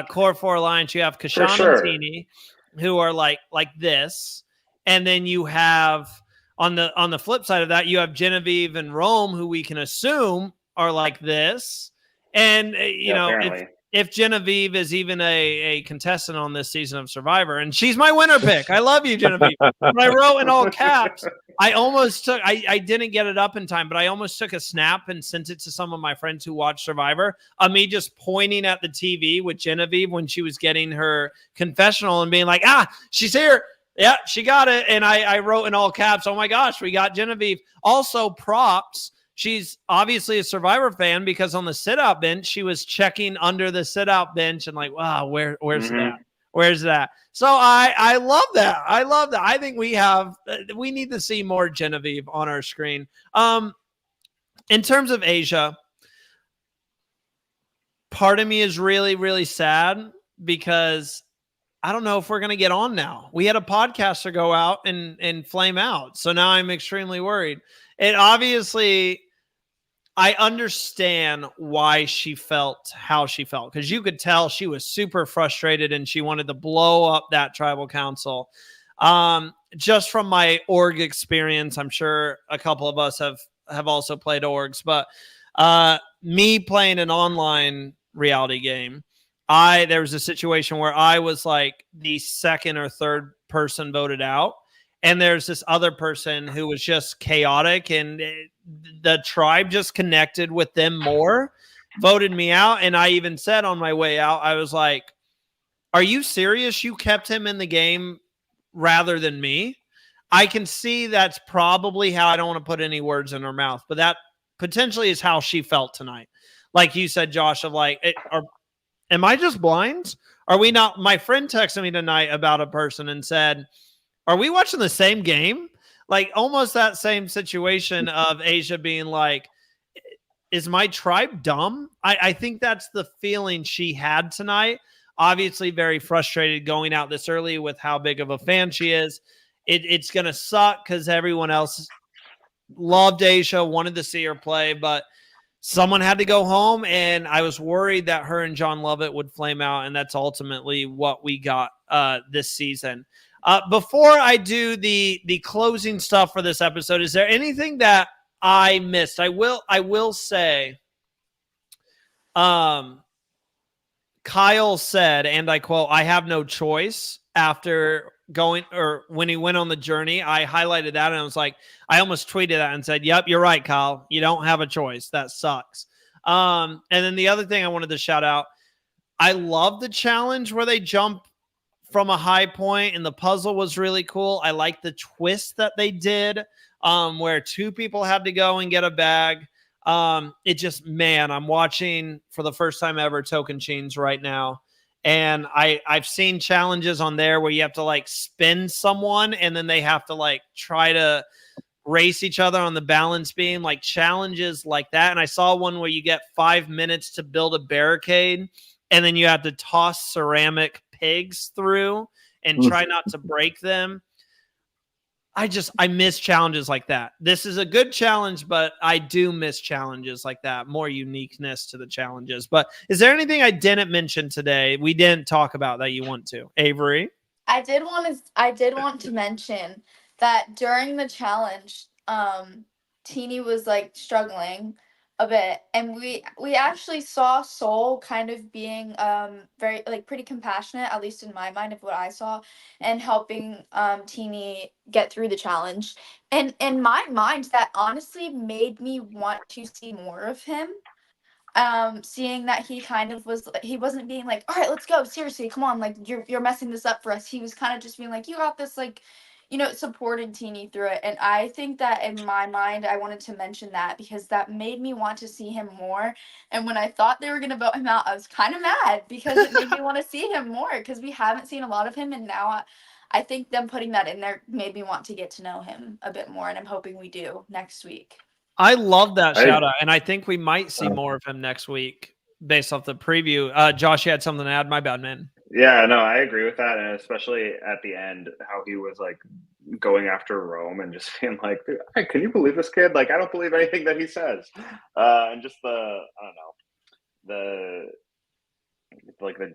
core four alliance. You have Keyshawn and Teeny, who are like this, and then you have on the flip side of that, you have Genevieve and Rome, who we can assume are like this. And if Genevieve is even a contestant on this season of Survivor, and she's my winner pick. I love you, Genevieve. When I wrote in all caps, I almost took, I didn't get it up in time, but I almost took a snap and sent it to some of my friends who watch Survivor of me just pointing at the TV with Genevieve when she was getting her confessional and being like, she's here. Yeah, she got it. And I wrote in all caps, oh my gosh, we got Genevieve. Also, props. She's obviously a Survivor fan because on the sit-out bench, she was checking under the sit-out bench and like, wow, where's that? Where's that? So I love that. I love that. I think we need to see more Genevieve on our screen. In terms of Asia, part of me is really, really sad because I don't know if we're going to get on now. We had a podcaster go out and flame out. So now I'm extremely worried. It obviously, I understand why she felt how she felt, because you could tell she was super frustrated and she wanted to blow up that tribal council. Just from my org experience, I'm sure a couple of us have also played orgs, but me playing an online reality game, there was a situation where I was like the second or third person voted out. And there's this other person who was just chaotic, and the tribe just connected with them more, voted me out. And I even said on my way out, I was like, are you serious? You kept him in the game rather than me? I can see that's probably how, I don't want to put any words in her mouth, but that potentially is how she felt tonight. Like you said, Josh, of like, am I just blind? are we not? My friend texted me tonight about a person and said, are we watching the same game? Like almost that same situation of Asia being like, is my tribe dumb? I think that's the feeling she had tonight. Obviously, very frustrated going out this early with how big of a fan she is. It's going to suck because everyone else loved Asia, wanted to see her play, but someone had to go home, and I was worried that her and John Lovett would flame out, and that's ultimately what we got this season. Before I do the closing stuff for this episode, is there anything that I missed? I will say, Kyle said, and I quote, "I have no choice." After going, or when he went on the journey, I highlighted that and I was like, I almost tweeted that and said, "Yep, you're right, Kyle. You don't have a choice. That sucks." And then the other thing I wanted to shout out, I love the challenge where they jump from a high point and the puzzle was really cool. I like the twist that they did, where two people had to go and get a bag. It just, man, I'm watching for the first time ever Tocantins right now. And I've seen challenges on there where you have to like spin someone and then they have to like try to race each other on the balance beam, like challenges like that. And I saw one where you get 5 minutes to build a barricade and then you have to toss ceramic pigs through and try not to break them. I miss challenges like that. This is a good challenge, but I do miss challenges like that, more uniqueness to the challenges. But is there anything I didn't mention today we didn't talk about that you want to? Avery? I did want to mention that during the challenge, Teeny was like struggling a bit, and we actually saw Soul kind of being very like pretty compassionate, at least in my mind of what I saw, and helping Teeny get through the challenge. And in my mind, that honestly made me want to see more of him. Seeing that he wasn't being like, all right, let's go, seriously, come on, like you're messing this up for us. He was kind of just being like, you got this, like, supported Teeny through it. And I think that in my mind I wanted to mention that because that made me want to see him more. And when I thought they were going to vote him out, I was kind of mad because it made me want to see him more, because we haven't seen a lot of him, and now I think them putting that in there made me want to get to know him a bit more, and I'm hoping we do next week. I love that shout out, and I think we might see more of him next week based off the preview. Josh, you had something to add? My bad, man. Yeah, no, I agree with that, and especially at the end, how he was like going after Rome and just being like, "Hey, can you believe this kid? Like, I don't believe anything that he says." And just the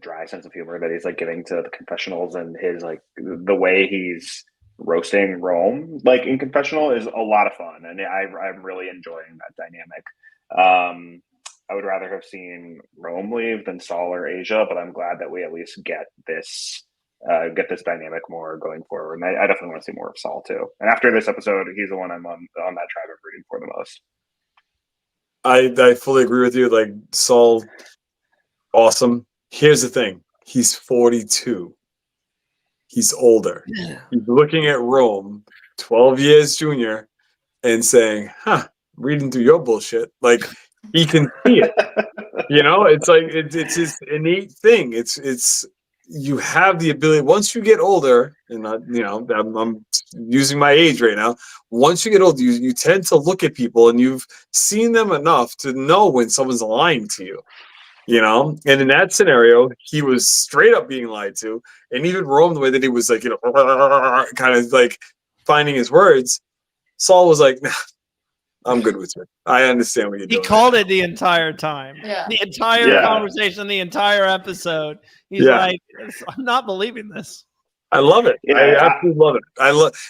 dry sense of humor that he's like giving to the confessionals, and his like the way he's roasting Rome like in confessional is a lot of fun, and I'm really enjoying that dynamic. I would rather have seen Rome leave than Saul or Asia, but I'm glad that we at least get this dynamic more going forward. And I definitely want to see more of Saul too. And after this episode, he's the one I'm on that tribe of rooting for the most. I fully agree with you. Like Saul, awesome. Here's the thing: he's 42. He's older. Yeah. He's looking at Rome, 12 years junior, and saying, "Huh, reading through your bullshit." Like he can see it. It's like it's his innate thing. It's you have the ability once you get older, and I'm using my age right now. Once you get older, you tend to look at people, and you've seen them enough to know when someone's lying to you. And in that scenario, he was straight up being lied to, and even Rome, the way that he was like, kind of like finding his words, Saul was like, "Nah, I'm good with you. I understand what you're doing." He called it the entire time. Yeah. The entire conversation, the entire episode. He's like, I'm not believing this. I love it. Yeah, I absolutely love it.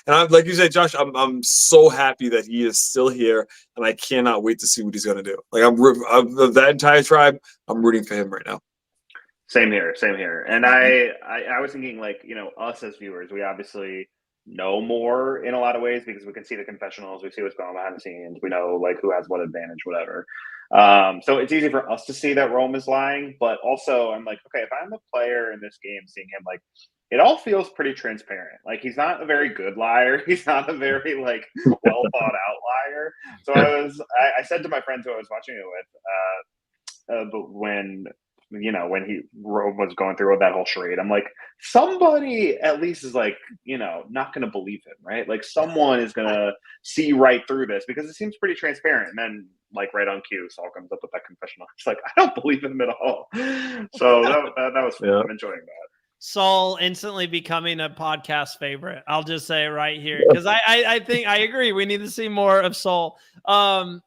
And I'm like you said, Josh, I'm so happy that he is still here, and I cannot wait to see what he's going to do. Like I'm that entire tribe, I'm rooting for him right now. Same here. And I was thinking, like, us as viewers, we obviously know more in a lot of ways because we can see the confessionals, we see what's going on behind the scenes, we know like who has what advantage, whatever. So it's easy for us to see that Rome is lying, but also I'm like, okay, if I'm a player in this game, seeing him, like, it all feels pretty transparent. Like, he's not a very good liar. He's not a very like well thought out liar. So I said to my friends who I was watching it with, but when when Rome was going through that whole charade, I'm like, somebody at least is like, not going to believe him, right? Like someone is going to see right through this because it seems pretty transparent. And then like right on cue, Saul comes up with that confessional. It's like, I don't believe him at all. So that was fun. Yeah. I'm enjoying that. Saul instantly becoming a podcast favorite. I'll just say it right here because I think I agree. We need to see more of Saul. I'll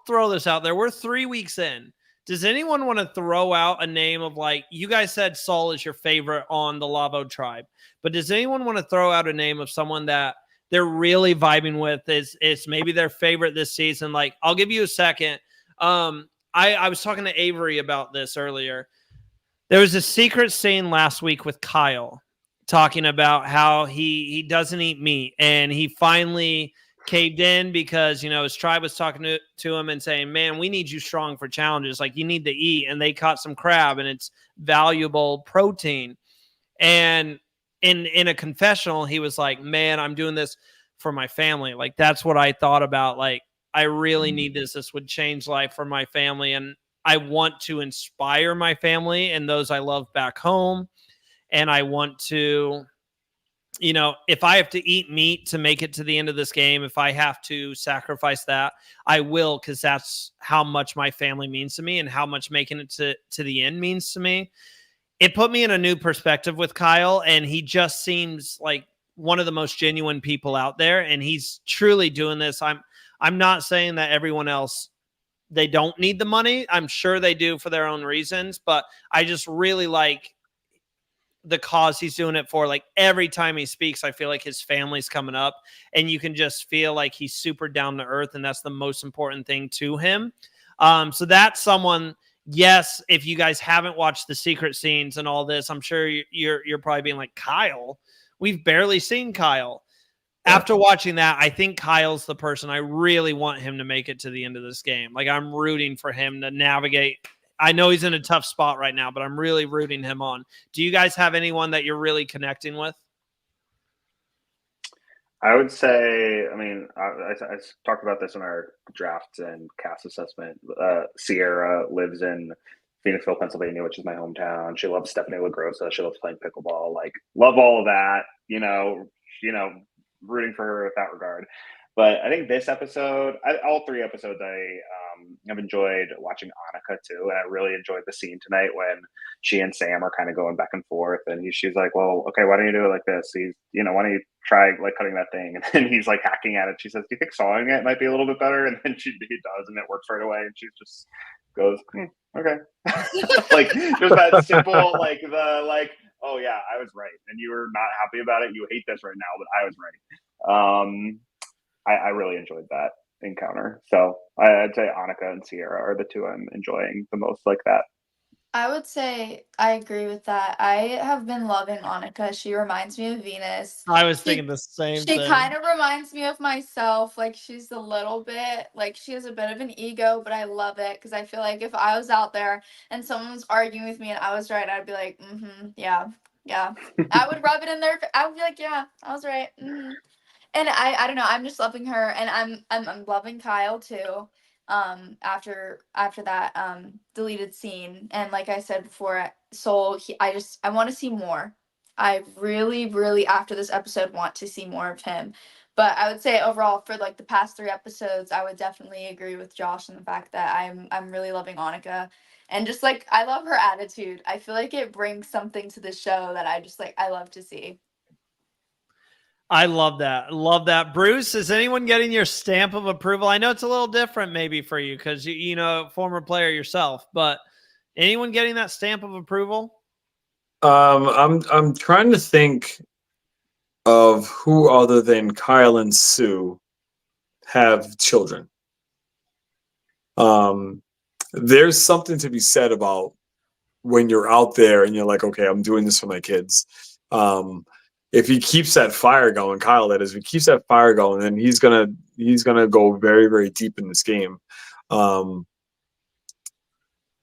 throw this out there. We're 3 weeks in. Does anyone want to throw out a name of like you guys said Saul is your favorite on the Lavo tribe, but does anyone want to throw out a name of someone that they're really vibing with is maybe their favorite this season? Like I'll give you a second. I was talking to Avery about this earlier. There was a secret scene last week with Kyle talking about how he doesn't eat meat and he finally caved in because, his tribe was talking to him and saying, man, we need you strong for challenges. Like you need to eat. And they caught some crab and it's valuable protein. And in a confessional, he was like, man, I'm doing this for my family. Like, that's what I thought about. Like, I really need this. This would change life for my family. And I want to inspire my family and those I love back home. And I want to, if I have to eat meat to make it to the end of this game, if I have to sacrifice that, I will, because that's how much my family means to me and how much making it to the end means to me. It put me in a new perspective with Kyle, and he just seems like one of the most genuine people out there, and he's truly doing this. I'm not saying that everyone else, they don't need the money. I'm sure they do for their own reasons, but I just really like the cause he's doing it for. Like every time he speaks, I feel like his family's coming up and you can just feel like he's super down to earth. And that's the most important thing to him. So that's someone, yes, if you guys haven't watched the secret scenes and all this, I'm sure you're probably being like, Kyle, we've barely seen Kyle. After watching that, I think Kyle's the person I really want him to make it to the end of this game. Like I'm rooting for him to navigate. I know he's in a tough spot right now, but I'm really rooting him on. Do you guys have anyone that you're really connecting with? I would say, I talked about this in our draft and cast assessment. Sierra lives in Phoenixville, Pennsylvania, which is my hometown. She loves Stephanie LaGrossa. She loves playing pickleball. Like, love all of that. Rooting for her in that regard. But I think this episode, all 3 episodes, I've enjoyed watching Annika too, and I really enjoyed the scene tonight when she and Sam are kind of going back and forth, and she's like, "Well, okay, why don't you do it like this? Why don't you try like cutting that thing?" And then he's like hacking at it. She says, "Do you think sawing it might be a little bit better?" And then he does, and it works right away. And she just goes, "Okay," like just that simple, oh yeah, I was right, and you were not happy about it. You hate this right now, but I was right. I really enjoyed that encounter. So I'd say Annika and Sierra are the 2 I'm enjoying the most like that. I would say I agree with that. I have been loving Annika. She reminds me of Venus. I was thinking the same thing. She kind of reminds me of myself. Like she's a little bit, like she has a bit of an ego, but I love it because I feel like if I was out there and someone was arguing with me and I was right, I'd be like, yeah. I would rub it in there. I would be like, yeah, I was right. And I don't know. I'm just loving her, and I'm loving Kyle too. After that deleted scene, and like I said before, Soul. I want to see more. I really after this episode want to see more of him. But I would say overall for like the past 3 episodes, I would definitely agree with Josh in the fact that I'm really loving Annika. And just like I love her attitude. I feel like it brings something to the show that I love to see. I love that. Love that. Bruce, is anyone getting your stamp of approval? I know it's a little different maybe for you because you know, former player yourself, but anyone getting that stamp of approval? I'm trying to think of who other than Kyle and Sue have children. There's something to be said about when you're out there and you're like, okay, I'm doing this for my kids. If he keeps that fire going, Kyle, that is, if he keeps that fire going, then he's gonna go very, very deep in this game.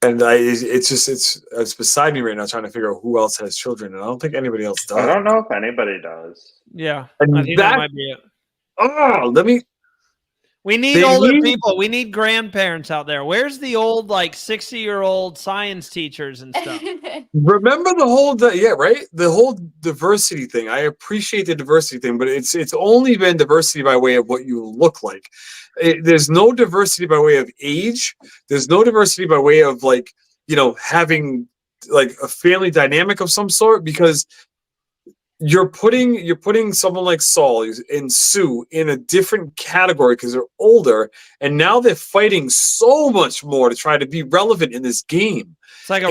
It's beside me right now trying to figure out who else has children, and I don't think anybody else does. I don't know if anybody does. Yeah, and I think that might be it. Oh, We need older people. We need grandparents out there. Where's the old, like 60-year-old science teachers and stuff? Remember the whole, right? The whole diversity thing. I appreciate the diversity thing, but it's only been diversity by way of what you look like. There's no diversity by way of age. There's no diversity by way of like, having like a family dynamic of some sort, because you're putting someone like Saul and Sue in a different category because they're older, and now they're fighting so much more to try to be relevant in this game. It's like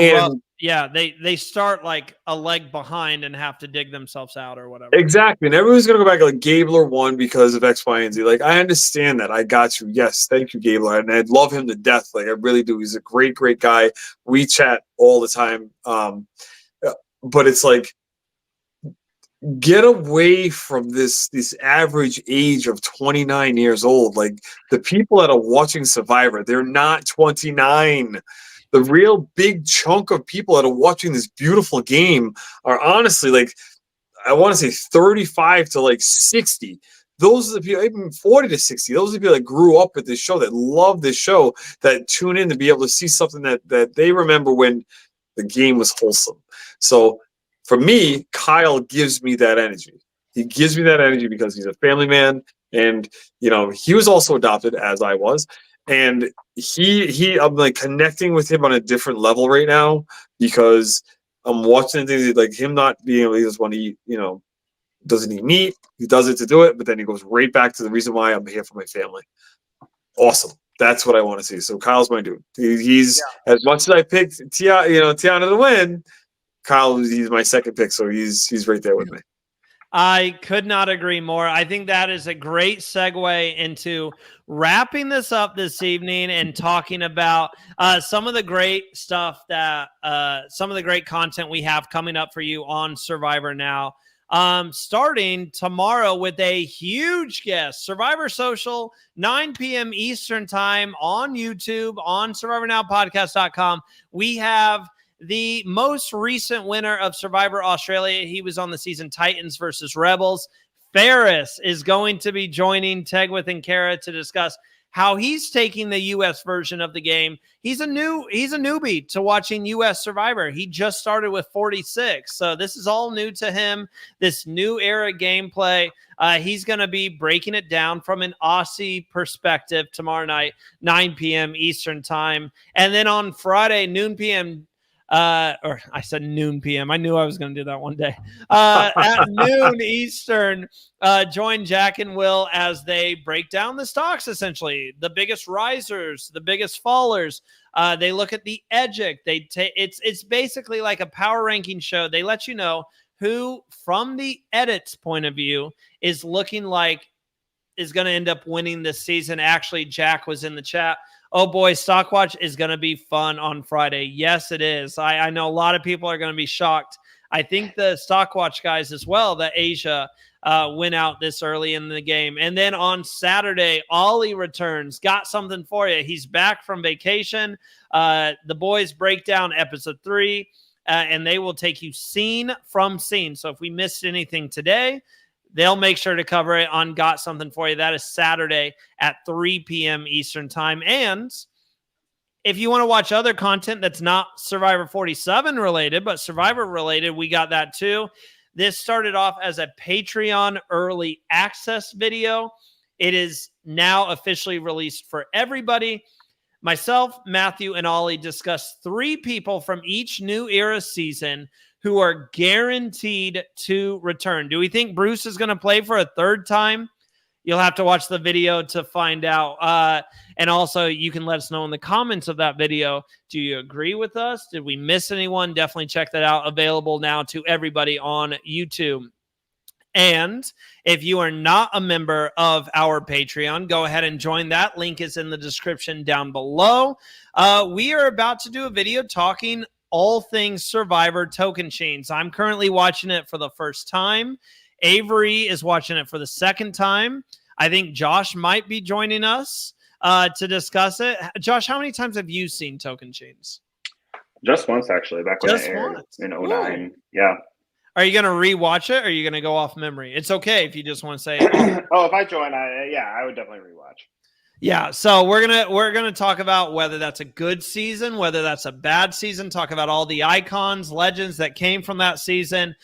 they start like a leg behind and have to dig themselves out or whatever. Exactly. And everyone's gonna go back like Gabler won because of X, Y, and Z. Like, I understand that. I got you. Yes, thank you, Gabler. And I love him to death. Like, I really do. He's a great, great guy. We chat all the time. But it's like, get away from this average age of 29 years old. Like, the people that are watching Survivor, they're not 29. The real big chunk of people that are watching this beautiful game are honestly like, I want to say 35 to like 60. Those are the people, even 40 to 60. Those are the people that grew up with this show, that love this show, that tune in to be able to see something that they remember when the game was wholesome. So for me, Kyle gives me that energy. He gives me that energy because he's a family man, and he was also adopted, as I was, and I'm like connecting with him on a different level right now, because I'm watching things like him not being able to just want to eat, doesn't eat meat. He does it to do it, but then he goes right back to the reason why I'm here for my family. Awesome. That's what I want to see. So Kyle's my dude. He's as much as I picked Tiana to win, Kyle, he's my second pick, so he's right there with me. I could not agree more. I think that is a great segue into wrapping this up this evening and talking about some of the great stuff some of the great content we have coming up for you on Survivor Now. Starting tomorrow with a huge guest, Survivor Social, 9 p.m. Eastern time on YouTube, on SurvivorNowPodcast.com. We have the most recent winner of Survivor Australia. He was on the season Titans versus Rebels. Ferris is going to be joining Tegwith and Kara to discuss how he's taking the U.S. version of the game. He's a newbie to watching U.S. Survivor. He just started with 46, so this is all new to him, this new era gameplay. He's going to be breaking it down from an Aussie perspective tomorrow night, 9 p.m. Eastern time. And then on Friday, noon p.m., or I said noon p.m. I knew I was going to do that one day. At noon Eastern, join Jack and Will as they break down the stocks, essentially. The biggest risers, the biggest fallers. They look at the edgic. It's basically like a power ranking show. They let you know who, from the edit's point of view, is looking like is going to end up winning this season. Actually, Jack was in the chat. Oh boy, Stockwatch is going to be fun on Friday. Yes, it is. I know a lot of people are going to be shocked. I think the Stockwatch guys as well, that Asia went out this early in the game. And then on Saturday, Ollie returns. Got something for you. He's back from vacation. The boys break down episode 3, and they will take you scene from scene. So if we missed anything today, they'll make sure to cover it on Got Something For You. That is Saturday at 3 p.m. Eastern time. And if you want to watch other content that's not Survivor 47 related, but Survivor related, we got that too. This started off as a Patreon early access video. It is now officially released for everybody. Myself, Matthew, and Ollie discuss 3 people from each new era season who are guaranteed to return. Do we think Bruce is going to play for a 3rd time? You'll have to watch the video to find out. And also, you can let us know in the comments of that video. Do you agree with us? Did we miss anyone? Definitely check that out. Available now to everybody on YouTube. And if you are not a member of our Patreon, go ahead and join that. Link is in the description down below. We are about to do a video talking all things Survivor token chains. I'm currently watching it for the first time. Avery is watching it for the 2nd time. I think Josh might be joining us to discuss it. Josh, how many times have you seen token chains? Just once, actually, back when it aired in 2009. Yeah. Are you going to rewatch it, or are you going to go off memory? It's okay if you just want to say, oh, if I join, I would definitely rewatch. Yeah, so we're gonna talk about whether that's a good season, whether that's a bad season. Talk about all the icons, legends that came from that season.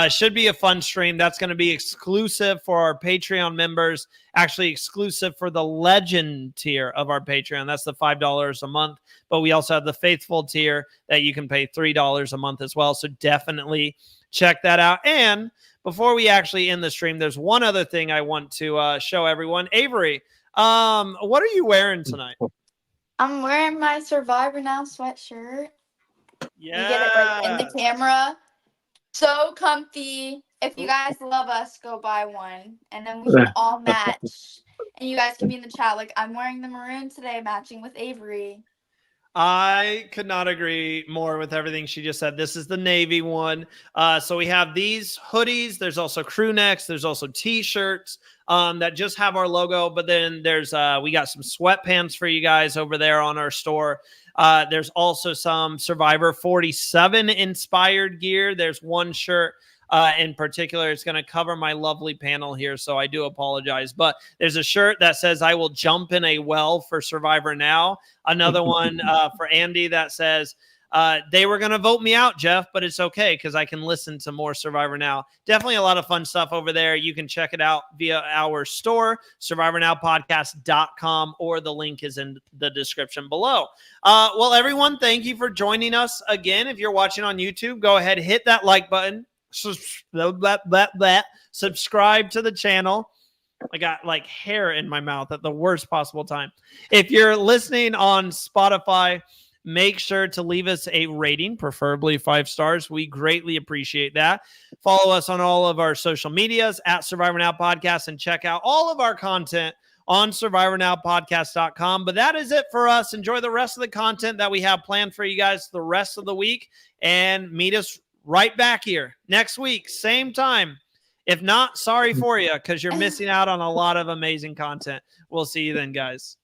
Should be a fun stream. That's going to be exclusive for our Patreon members. Actually, exclusive for the Legend tier of our Patreon. That's the $5 a month. But we also have the Faithful tier that you can pay $3 a month as well. So definitely check that out. And before we actually end the stream, there's one other thing I want to show everyone. Avery. What are you wearing tonight? I'm wearing my Survivor Now sweatshirt. Yeah. You get it like in the camera. So comfy. If you guys love us, go buy one. And then we can all match. And you guys can be in the chat. Like, I'm wearing the maroon today, matching with Avery. I could not agree more with everything she just said. This is the navy one. So we have these hoodies. There's also crew necks. There's also t-shirts that just have our logo. But then there's we got some sweatpants for you guys over there on our store. There's also some Survivor 47 inspired gear. There's one shirt in particular. It's going to cover my lovely panel here, so I do apologize. But there's a shirt that says, "I will jump in a well for Survivor Now." Another one for Andy that says, "They were going to vote me out, Jeff, but it's okay because I can listen to more Survivor Now." Definitely a lot of fun stuff over there. You can check it out via our store, survivornowpodcast.com, or the link is in the description below. Well, everyone, thank you for joining us again. If you're watching on YouTube, go ahead, hit that like button. Subscribe to the channel. I got like hair in my mouth at the worst possible time. If you're listening on Spotify, make sure to leave us a rating, preferably 5 stars. We greatly appreciate that. Follow us on all of our social medias at Survivor Now Podcast, and check out all of our content on survivornowpodcast.com. But that is it for us. Enjoy the rest of the content that we have planned for you guys the rest of the week, and meet us right back here next week, same time. If not, sorry for you, because you're missing out on a lot of amazing content. We'll see you then, guys.